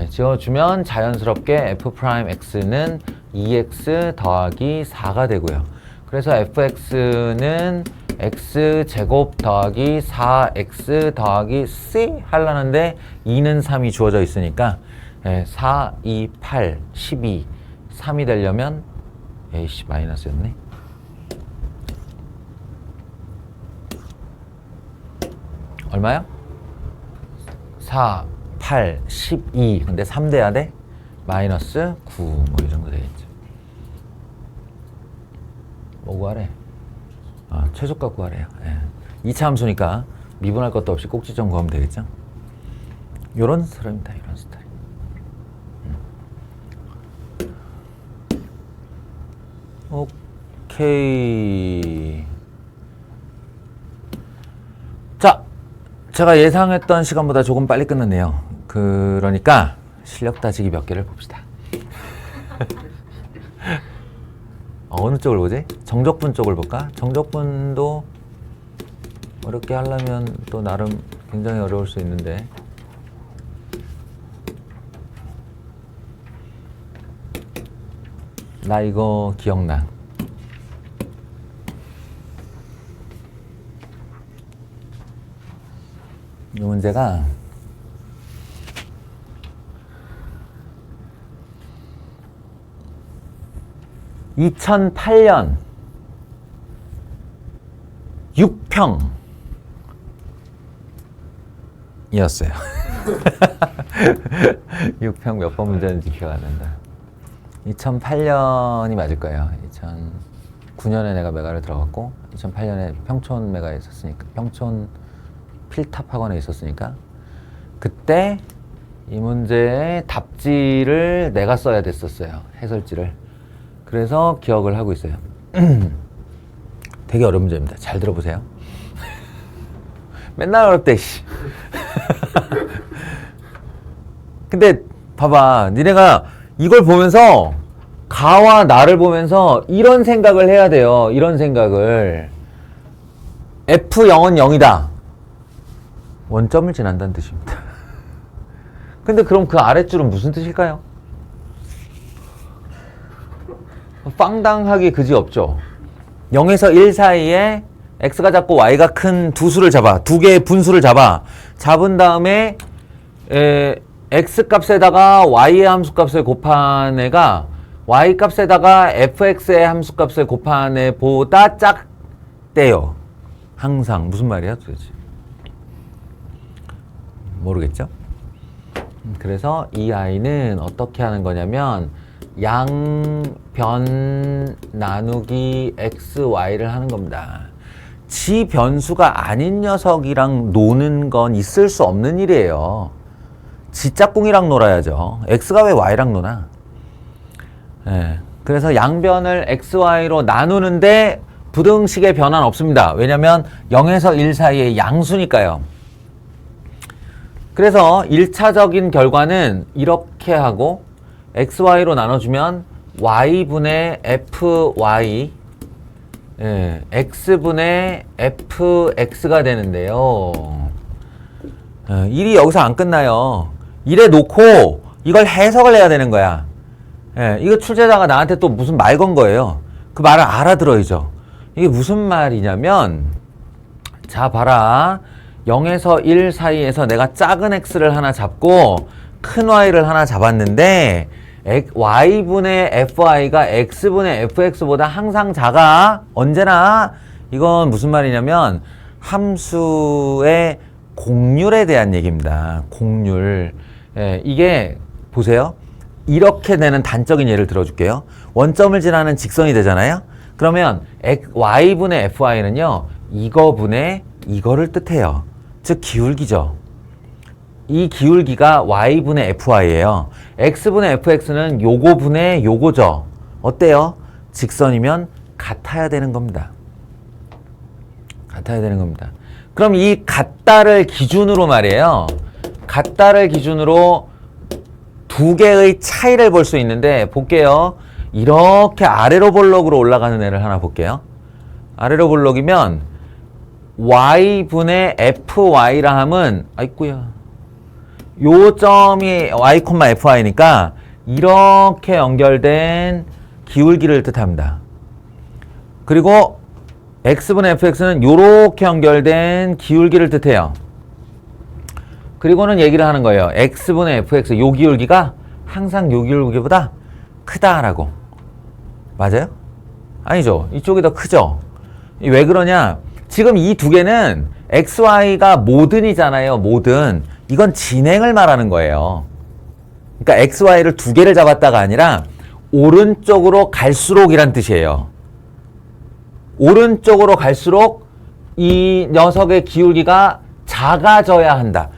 지워주면 자연스럽게 f'x는 2x 더하기 4가 되고요. 그래서 fx는 x제곱 더하기 4x 더하기 c 하려는데 2는 3이 주어져 있으니까 4, 2, 8, 12, 3이 되려면 에이씨 마이너스였네. 얼마야? 4, 8, 12. 근데 3 돼야 돼? 마이너스 9. 뭐 이 정도 되겠죠. 뭐 구하래? 아, 최소값 구하래요. 2차 함수니까 미분할 것도 없이 꼭지점 구하면 되겠죠? 요런 스타일입니다. 이런 스타일. 오케이. 자, 제가 예상했던 시간보다 조금 빨리 끝났네요. 그러니까 실력 따지기 몇 개를 봅시다. 어느 쪽을 보지? 정적분 쪽을 볼까? 정적분도 어렵게 하려면 또 나름 굉장히 어려울 수 있는데 나 이거 기억나. 이 문제가 2008년 6평이었어요. 6평 몇 번 문제인지 기억 안 난다. 2008년이 맞을 거예요. 2009년에 내가 메가를 들어갔고 2008년에 평촌 메가에 있었으니까 평촌 필탑 학원에 있었으니까 그때 이 문제의 답지를 내가 써야 됐었어요. 해설지를. 그래서 기억을 하고 있어요. 되게 어려운 문제입니다. 잘 들어보세요. 맨날 어렵대, 씨. 근데 봐봐. 니네가 이걸 보면서 가와 나를 보면서 이런 생각을 해야 돼요. 이런 생각을. F0은 0이다. 원점을 지난다는 뜻입니다. 근데 그럼 그 아랫줄은 무슨 뜻일까요? 빵당하기 그지없죠. 0에서 1 사이에 x가 작고 y가 큰 두 수를 잡아. 두 개의 분수를 잡아. 잡은 다음에 x 값에다가 y의 함수값을 곱한 애가 y 값에다가 fx의 함수값을 곱한 애보다 작대요. 항상 무슨 말이야 도대체? 모르겠죠? 그래서 이 아이는 어떻게 하는 거냐면 양변 나누기 xy를 하는 겁니다. 지 변수가 아닌 녀석이랑 노는 건 있을 수 없는 일이에요. 지 짝꿍이랑 놀아야죠. x가 왜 y랑 노나? 예. 그래서 양변을 xy로 나누는데 부등식의 변화는 없습니다. 왜냐면 0에서 1 사이의 양수니까요. 그래서 1차적인 결과는 이렇게 하고 xy로 나눠주면 y분의 fy x분의 fx가 되는데요. 일이 여기서 안 끝나요. 이래 놓고 이걸 해석을 해야 되는 거야. 이거 출제자가 나한테 또 무슨 말 건 거예요. 그 말을 알아들어야죠. 이게 무슨 말이냐면 자 봐라. 0에서 1 사이에서 내가 작은 x를 하나 잡고 큰 y를 하나 잡았는데 y분의 fy가 x분의 fx보다 항상 작아. 언제나. 이건 무슨 말이냐면 함수의 공률에 대한 얘기입니다. 공률. 이게 보세요. 이렇게 되는 단적인 예를 들어줄게요. 원점을 지나는 직선이 되잖아요. 그러면 y분의 fy는요. 이거분의 이거를 뜻해요. 즉 기울기죠. 이 기울기가 y분의 fy예요. x분의 fx는 요거분의 요거죠. 어때요? 직선이면 같아야 되는 겁니다. 같아야 되는 겁니다. 그럼 이 같다를 기준으로 말이에요. 같다를 기준으로 두 개의 차이를 볼 수 있는데 볼게요. 이렇게 아래로 볼록으로 올라가는 애를 하나 볼게요. 아래로 볼록이면 y분의 fy라 함은 아이쿠야 요 점이 y, fy니까 이렇게 연결된 기울기를 뜻합니다. 그리고 x분의 fx는 요렇게 연결된 기울기를 뜻해요. 그리고는 얘기를 하는 거예요. x분의 fx 요 기울기가 항상 요 기울기보다 크다라고. 맞아요? 아니죠. 이쪽이 더 크죠. 왜 그러냐? 지금 이 두 개는 xy가 모든이잖아요. 모든. 이건 진행을 말하는 거예요. 그러니까 xy를 두 개를 잡았다가 아니라 오른쪽으로 갈수록이란 뜻이에요. 오른쪽으로 갈수록 이 녀석의 기울기가 작아져야 한다.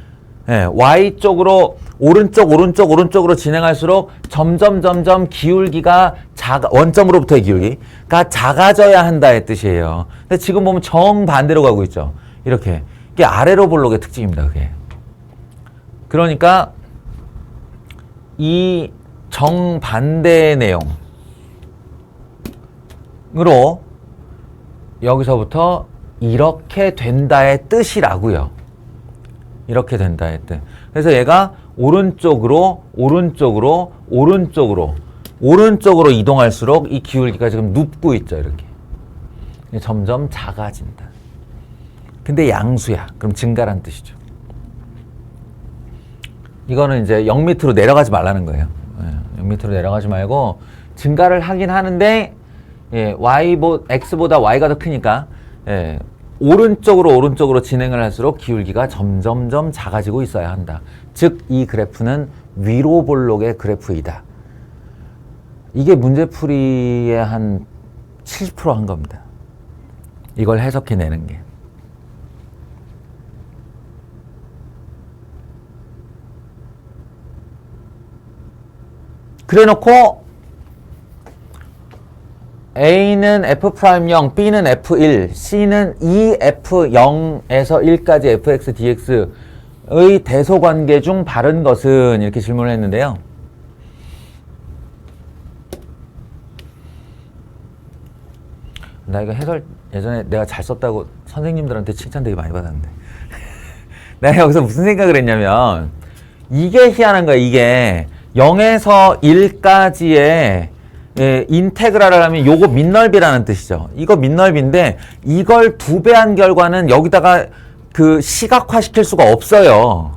y쪽으로 오른쪽으로 진행할수록 점점 기울기가 원점으로부터의 기울기가 작아져야 한다의 뜻이에요. 근데 지금 보면 정반대로 가고 있죠. 이렇게. 이게 아래로 볼록의 특징입니다. 그게. 그러니까 이 정반대의 내용으로 여기서부터 이렇게 된다의 뜻이라고요. 이렇게 된다의 뜻. 그래서 얘가 오른쪽으로 이동할수록 이 기울기가 지금 눕고 있죠. 이렇게. 점점 작아진다. 근데 양수야. 그럼 증가란 뜻이죠. 이거는 이제 0 밑으로 내려가지 말라는 거예요. 0 밑으로 내려가지 말고 증가를 하긴 하는데 x보다 y가 더 크니까 오른쪽으로 진행을 할수록 기울기가 점점점 작아지고 있어야 한다. 즉 이 그래프는 위로 볼록의 그래프이다. 이게 문제풀이의 한 70% 한 겁니다. 이걸 해석해내는 게. 그래놓고 A는 F'0, B는 F1, C는 EF0에서 1까지 fx, dx의 대소관계 중 바른 것은 이렇게 질문을 했는데요. 나 이거 해설 예전에 내가 잘 썼다고 선생님들한테 칭찬 되게 많이 받았는데 내가 여기서 무슨 생각을 했냐면 이게 희한한 거야. 이게 0에서 1까지의 인테그랄을 하면 요거 민넓이라는 뜻이죠. 이거 민넓이인데 이걸 2배한 결과는 여기다가 그 시각화시킬 수가 없어요.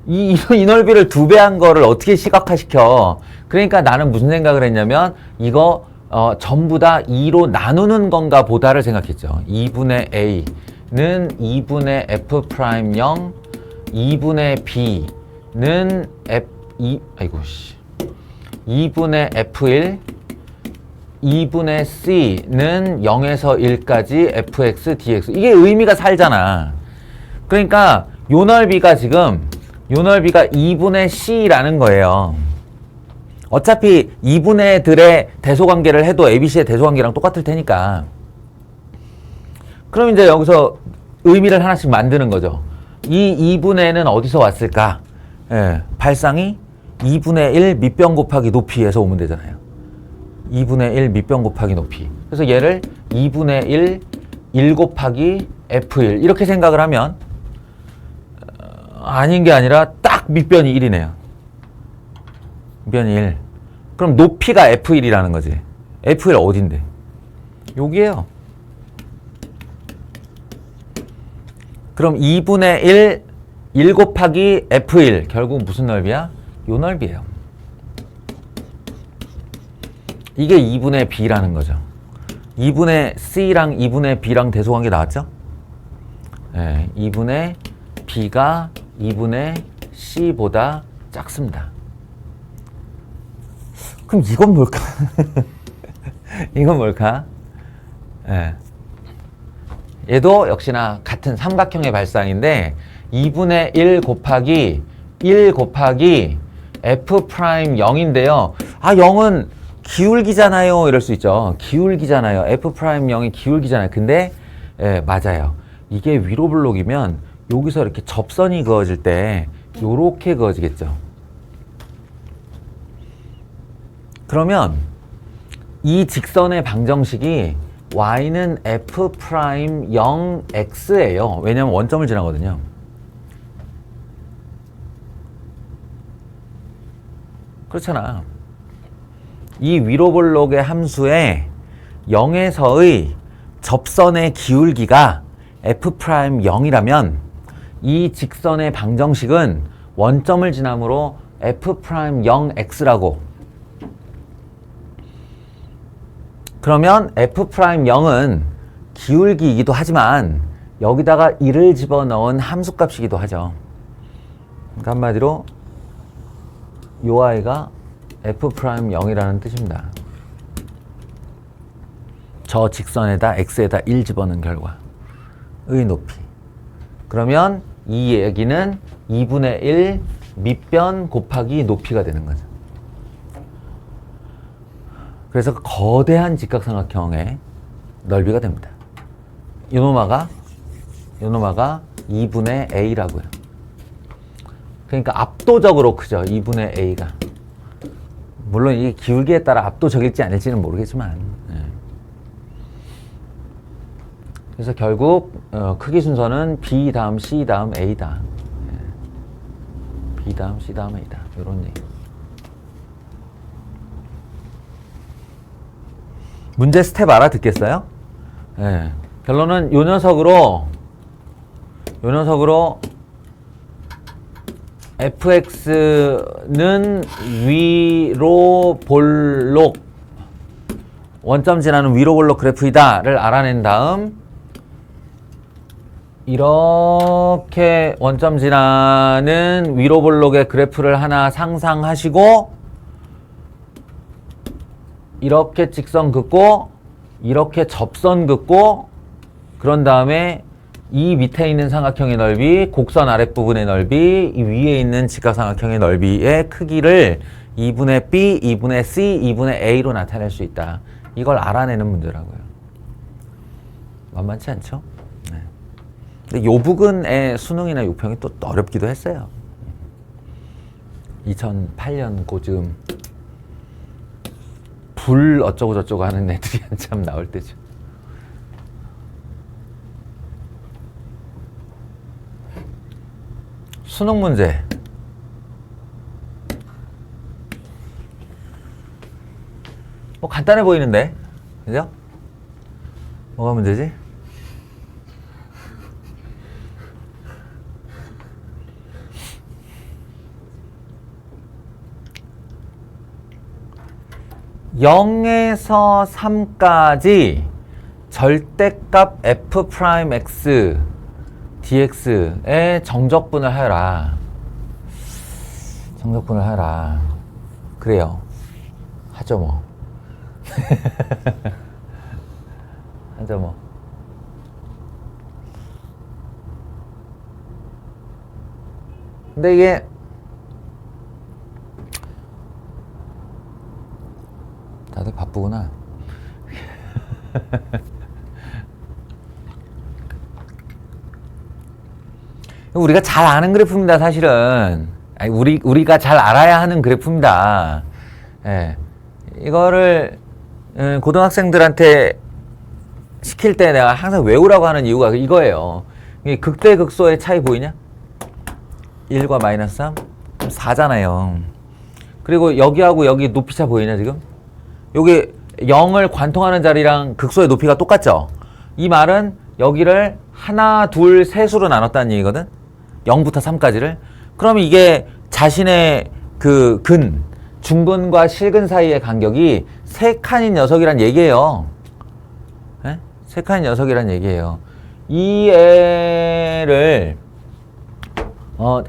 이 넓이를 2배한 거를 어떻게 시각화시켜? 그러니까 나는 무슨 생각을 했냐면 이거 전부 다 2로 나누는 건가 보다를 생각했죠. 2분의 A는 2분의 F 프라임 0, 2분의 B는 2분의 F1, 2분의 C는 0에서 1까지 fx, dx. 이게 의미가 살잖아. 그러니까 요 넓이가 지금 요 넓이가 2분의 C라는 거예요. 어차피 2분의 들의 대소관계를 해도 ABC의 대소관계랑 똑같을 테니까. 그럼 이제 여기서 의미를 하나씩 만드는 거죠. 이 2분의는 어디서 왔을까? 예, 발상이 2분의 1 밑변 곱하기 높이에서 오면 되잖아요. 2분의 1 밑변 곱하기 높이. 그래서 얘를 2분의 1 곱하기 F1 이렇게 생각을 하면 아닌 게 아니라 딱 밑변이 1이네요. 밑변이 1. 그럼 높이가 F1이라는 거지. F1 어딘데? 여기에요. 그럼 2분의 1 곱하기 F1 결국 무슨 넓이야? 요 넓이에요. 이게 2분의 B라는 거죠. 2분의 C랑 2분의 B랑 대소관계 나왔죠? 네, 2분의 B가 2분의 C보다 작습니다. 그럼 이건 뭘까? 이건 뭘까? 네. 얘도 역시나 같은 삼각형의 발상인데 2분의 1 곱하기 F 프라임 0인데요. 아, 0은 기울기잖아요. 이럴 수 있죠. 기울기잖아요. F 프라임 0이 기울기잖아요. 근데 예, 맞아요. 이게 위로 블록이면 여기서 이렇게 접선이 그어질 때 요렇게 그어지겠죠. 그러면 이 직선의 방정식이 y는 f 프라임 0x예요. 왜냐면 원점을 지나거든요. 그렇잖아. 이 위로 블록의 함수에 0에서의 접선의 기울기가 f 프라임 0이라면 이 직선의 방정식은 원점을 지나므로 f 프라임 0x라고. 그러면 f 프라임 0은 기울기이기도 하지만 여기다가 1을 집어넣은 함수값이기도 하죠. 그러니까 한마디로 요 아이가 f 프라임 0이라는 뜻입니다. 저 직선에다 x에다 1 집어넣은 결과의 높이. 그러면 이 얘기는 2분의 1 밑변 곱하기 높이가 되는 거죠. 그래서 거대한 직각삼각형의 넓이가 됩니다. 요노마가 2분의 a라고요. 그러니까 압도적으로 크죠. 2분의 a가. 물론 이게 기울기에 따라 압도적일지 아닐지는 모르겠지만. 그래서 결국 크기 순서는 B 다음 C 다음 A다. B 다음 C 다음 A다. 이런 얘기. 문제 스텝 알아듣겠어요? 네. 결론은 요 녀석으로 fx는 위로 볼록 원점 지나는 위로 볼록 그래프이다를 알아낸 다음 이렇게 원점 지나는 위로 볼록의 그래프를 하나 상상하시고 이렇게 직선 긋고 이렇게 접선 긋고 그런 다음에 이 밑에 있는 삼각형의 넓이, 곡선 아랫부분의 넓이, 이 위에 있는 직각삼각형의 넓이의 크기를 2분의 B, 2분의 C, 2분의 A로 나타낼 수 있다. 이걸 알아내는 문제라고요. 만만치 않죠? 네. 근데 요 부근의 수능이나 요평이 또 어렵기도 했어요. 2008년 고즘 불 어쩌고 저쩌고 하는 애들이 한참 나올 때죠. 수능 문제. 뭐 간단해 보이는데, 그죠? 뭐가 문제지? 0에서 3까지 절대값 f'x dx의 정적분을 하여라. 정적분을 하여라. 그래요. 하죠 뭐. 하죠 뭐. 근데 이게 다들 바쁘구나. 우리가 잘 아는 그래프입니다, 사실은. 아니, 우리가 잘 알아야 하는 그래프입니다. 예. 이거를 고등학생들한테 시킬 때 내가 항상 외우라고 하는 이유가 이거예요. 극대극소의 차이 보이냐? 1과 마이너스 3? 그럼 4잖아요. 그리고 여기하고 여기 높이차 보이냐 지금? 여기 0을 관통하는 자리랑 극소의 높이가 똑같죠? 이 말은 여기를 하나, 둘, 셋으로 나눴다는 얘기거든? 0부터 3까지를. 그럼 이게 자신의 그 중근과 실근 사이의 간격이 3칸인 녀석이란 얘기예요. 네? 3칸인 녀석이란 얘기예요. 이 애를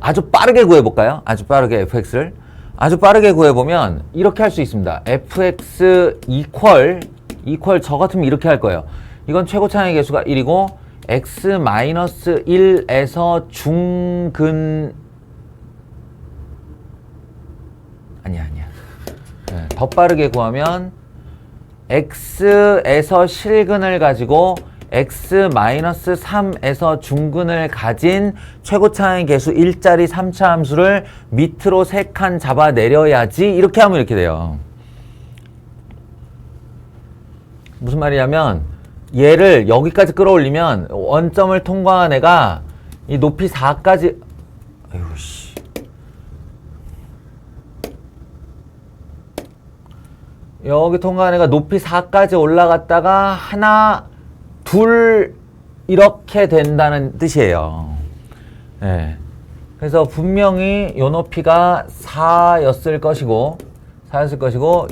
아주 빠르게 구해볼까요? 아주 빠르게 fx를. 아주 빠르게 구해보면 이렇게 할 수 있습니다. fx 이퀄 저 같으면 이렇게 할 거예요. 이건 최고차항의 개수가 1이고 x-1에서 중근 아니야. 네, 더 빠르게 구하면 x에서 실근을 가지고 x-3에서 중근을 가진 최고차항의 개수 1짜리 3차 함수를 밑으로 3칸 잡아 내려야지. 이렇게 하면 이렇게 돼요. 무슨 말이냐면 얘를 여기까지 끌어올리면 원점을 통과한 애가 이 높이 4까지 아이고 씨. 여기 통과한 애가 높이 4까지 올라갔다가 하나, 둘 이렇게 된다는 뜻이에요. 네. 그래서 분명히 요 높이가 4였을 것이고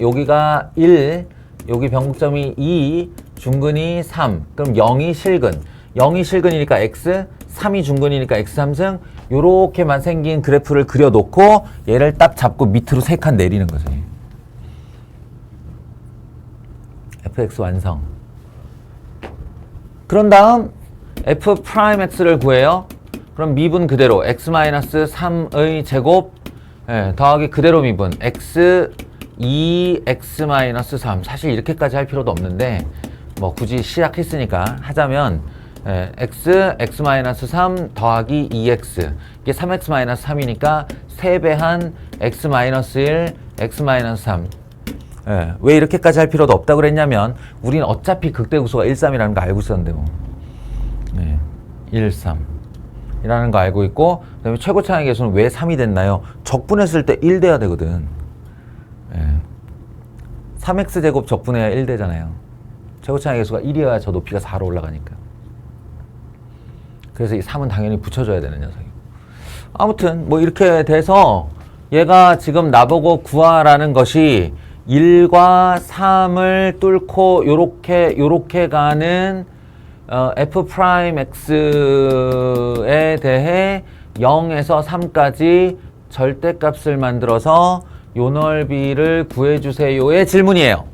여기가 1, 여기 변곡점이 2, 중근이 3. 그럼 0이 실근. 0이 실근이니까 x, 3이 중근이니까 x3승. 요렇게만 생긴 그래프를 그려놓고 얘를 딱 잡고 밑으로 3칸 내리는 거죠. fx 완성. 그런 다음 f'x를 구해요. 그럼 미분 그대로 x-3의 제곱 더하기 그대로 미분 x 2x-3. 사실 이렇게까지 할 필요도 없는데 뭐 굳이 시작했으니까 하자면 x-3 더하기 2x 이게 3x-3이니까 3배한 x-1 x-3. 왜 이렇게까지 할 필요도 없다고 그랬냐면 우리는 어차피 극대극소가 1, 3이라는 거 알고 있었는데 뭐. 1, 3 이라는 거 알고 있고, 그 다음에 최고차항의 개수는 왜 3이 됐나요? 적분했을 때 1 돼야 되거든. 3x제곱 적분해야 1 되잖아요. 최고차항의 개수가 1이어야 저 높이가 4로 올라가니까. 그래서 이 3은 당연히 붙여줘야 되는 녀석이고. 아무튼 뭐 이렇게 돼서 얘가 지금 나보고 구하라는 것이 1과 3을 뚫고 요렇게 가는 f'x에 대해 0에서 3까지 절대값을 만들어서 요 넓이를 구해주세요의 질문이에요.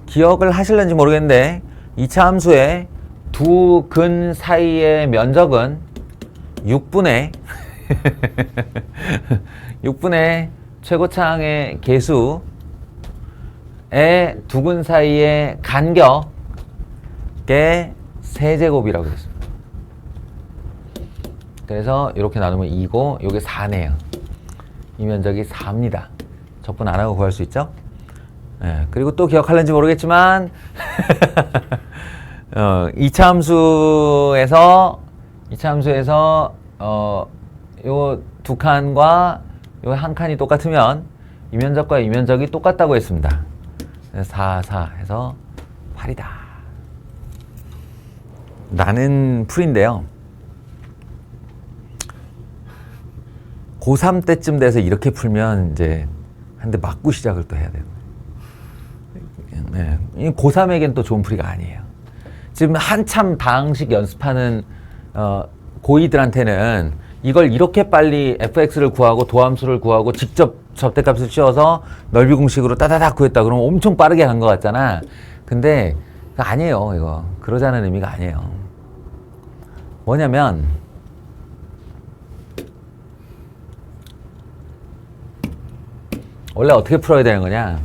기억을 하실는지 모르겠는데 2차 함수의 두 근 사이의 면적은 6분의 6분의 최고차항의 개수의 두 근 사이의 간격의 세제곱이라고 했습니다. 그래서 이렇게 나누면 2고 이게 4네요. 이 면적이 4입니다. 적분 안 하고 구할 수 있죠? 그리고 또 기억할는지 모르겠지만 2차 함수에서 요 두 칸과 요 한 칸이 똑같으면 이 면적과 이 면적이 똑같다고 했습니다. 4, 4 해서 8이다. 라는 풀인데요. 고3 때쯤 돼서 이렇게 풀면 이제 근데 맞고 시작을 또 해야 돼요. 네. 고3에겐 또 좋은 풀이가 아니에요. 지금 한참 다항식 연습하는 고2들한테는 이걸 이렇게 빨리 fx를 구하고 도함수를 구하고 직접 절대값을 씌워서 넓이 공식으로 따다닥 구했다 그러면 엄청 빠르게 간 것 같잖아. 근데 아니에요. 이거 그러자는 의미가 아니에요. 뭐냐면 원래 어떻게 풀어야 되는 거냐?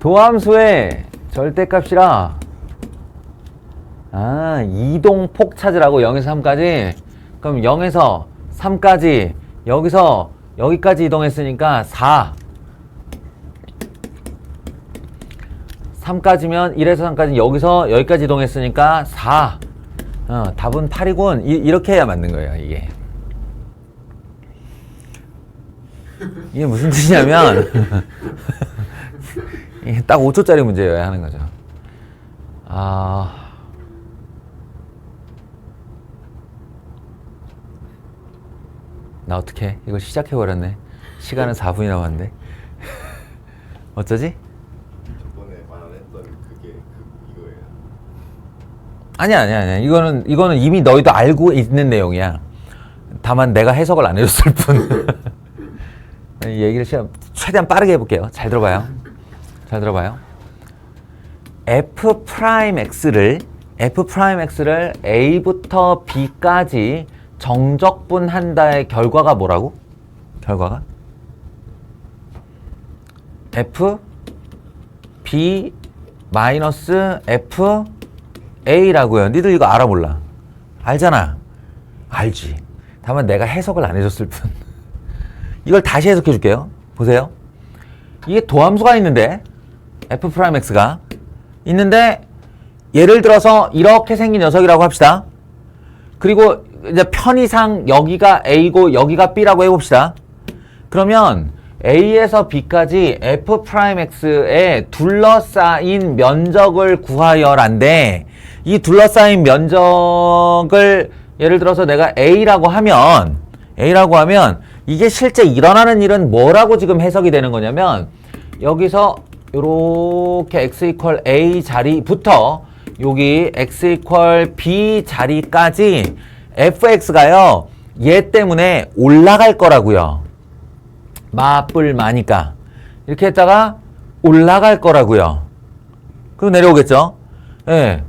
도함수의 절대값이라 이동폭 찾으라고 0에서 3까지. 그럼 0에서 3까지 여기서 여기까지 이동했으니까 4. 3까지면 1에서 3까지 여기서 여기까지 이동했으니까 4. 답은 8이군. 이렇게 해야 맞는 거예요, 이게. 이게 무슨 뜻이냐면 이게 딱 5초짜리 문제여야 하는 거죠. 나 어떡해? 이거 시작해버렸네. 시간은 4분이 남았는데. 어쩌지? 저번에 말 안 했던 그게 이거예요. 아니야. 이거는 이미 너희도 알고 있는 내용이야. 다만 내가 해석을 안 해줬을 뿐. 이 얘기를 최대한 빠르게 해볼게요. 잘 들어봐요. f'x를 a부터 b까지 정적분한다의 결과가 뭐라고? 결과가? f b 마이너스 f a라고요. 니들 이거 알아 몰라? 알잖아. 알지. 다만 내가 해석을 안 해줬을 뿐. 이걸 다시 해석해 줄게요. 보세요. 이게 도함수가 있는데 f'x가 있는데 예를 들어서 이렇게 생긴 녀석이라고 합시다. 그리고 이제 편의상 여기가 a고 여기가 b라고 해봅시다. 그러면 a에서 b까지 f'x에 둘러싸인 면적을 구하여란데 이 둘러싸인 면적을 예를 들어서 내가 a라고 하면 이게 실제 일어나는 일은 뭐라고 지금 해석이 되는 거냐면 여기서 요렇게 x 이퀄 a 자리부터 여기 x 이퀄 b 자리까지 fx가요 얘 때문에 올라갈 거라고요. 마니까 이렇게 했다가 올라갈 거라고요. 그럼 내려오겠죠. 예.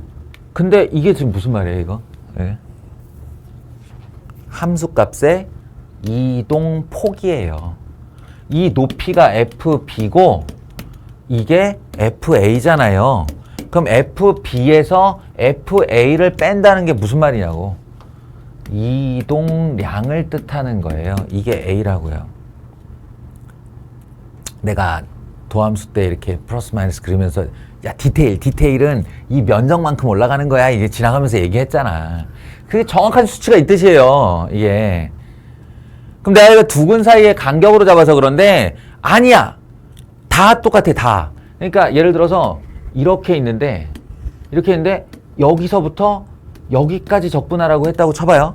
근데 이게 지금 무슨 말이에요 이거? 예. 함수값의 이동폭이에요. 이 높이가 fb고 이게 fa잖아요. 그럼 fb에서 fa를 뺀다는 게 무슨 말이냐고. 이동량을 뜻하는 거예요. 이게 a라고요. 내가 도함수 때 이렇게 플러스 마이너스 그리면서 야 디테일은 이 면적만큼 올라가는 거야. 이게 지나가면서 얘기했잖아. 그게 정확한 수치가 있듯이에요. 이게. 그럼 내가 이거 두근 사이의 간격으로 잡아서 그런데 아니야. 다 똑같아. 다. 그러니까 예를 들어서 이렇게 있는데 여기서부터 여기까지 적분하라고 했다고 쳐봐요.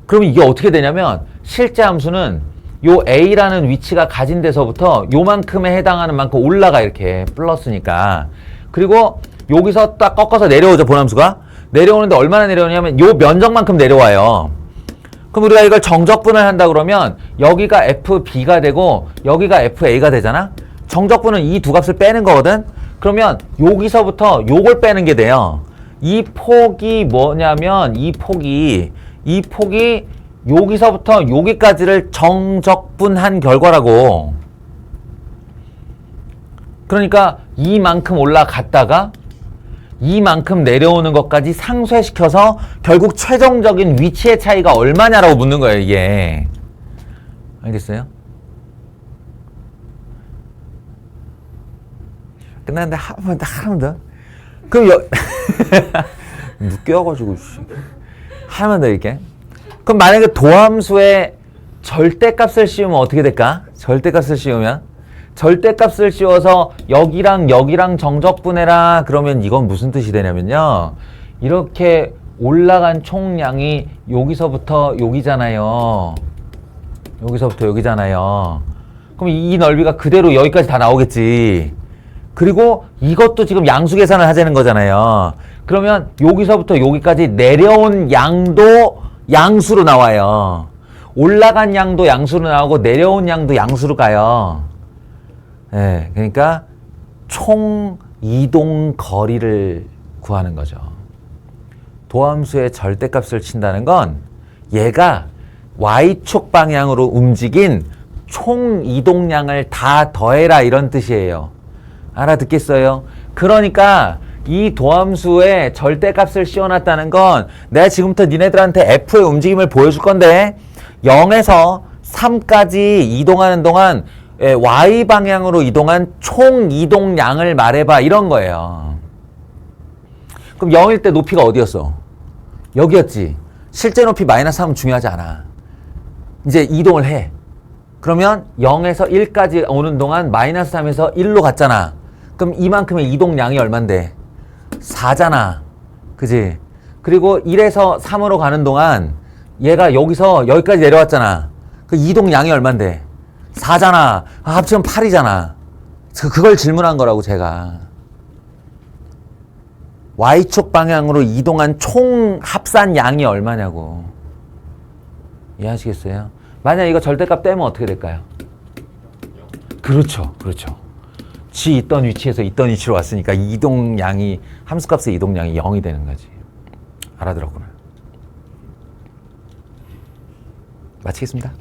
그러면 이게 어떻게 되냐면 실제 함수는 요 a라는 위치가 가진 데서부터 요만큼에 해당하는 만큼 올라가 이렇게 플러스니까. 그리고 여기서 딱 꺾어서 내려오죠. 본함수가. 내려오는데 얼마나 내려오냐면 요 면적만큼 내려와요. 그럼 우리가 이걸 정적분을 한다 그러면 여기가 fb가 되고 여기가 fa가 되잖아. 정적분은 이 두 값을 빼는 거거든. 그러면 여기서부터 요걸 빼는 게 돼요. 이 폭이 뭐냐면 이 폭이 여기서부터 여기까지를 정적분한 결과라고. 그러니까 이만큼 올라갔다가 이만큼 내려오는 것까지 상쇄시켜서 결국 최종적인 위치의 차이가 얼마냐라고 묻는 거예요, 이게. 알겠어요? 끝났는데 하나만 더. 그럼 늦게 와가지고 하나만 더 이렇게. 그럼 만약에 도함수에 절대값을 씌우면 어떻게 될까? 절대값을 씌워서 여기랑 정적분해라 그러면 이건 무슨 뜻이 되냐면요. 이렇게 올라간 총량이 여기서부터 여기잖아요. 여기서부터 여기잖아요. 그럼 이 넓이가 그대로 여기까지 다 나오겠지. 그리고 이것도 지금 양수 계산을 하자는 거잖아요. 그러면 여기서부터 여기까지 내려온 양도 양수로 나와요. 올라간 양도 양수로 나오고 내려온 양도 양수로 가요. 네, 그러니까 총 이동 거리를 구하는 거죠. 도함수의 절대값을 친다는 건 얘가 y축 방향으로 움직인 총 이동량을 다 더해라 이런 뜻이에요. 알아듣겠어요? 그러니까 이 도함수의 절대값을 씌워놨다는 건 내가 지금부터 니네들한테 f의 움직임을 보여줄 건데 0에서 3까지 이동하는 동안 y 방향으로 이동한 총 이동량을 말해봐 이런 거예요. 그럼 0일 때 높이가 어디였어? 여기였지. 실제 높이 마이너스 3은 중요하지 않아. 이제 이동을 해. 그러면 0에서 1까지 오는 동안 마이너스 3에서 1로 갔잖아. 그럼 이만큼의 이동량이 얼만데? 4잖아. 그지? 그리고 1에서 3으로 가는 동안 얘가 여기서 여기까지 내려왔잖아. 그 이동량이 얼만데? 4잖아. 합치면 8이잖아. 그걸 질문한 거라고 제가. Y축 방향으로 이동한 총 합산 양이 얼마냐고. 이해하시겠어요? 만약 이거 절대값 떼면 어떻게 될까요? 그렇죠. 그렇죠. 지 있던 위치에서 있던 위치로 왔으니까 이동량이, 함수값의 이동량이 0이 되는 거지. 알아들었구나. 마치겠습니다.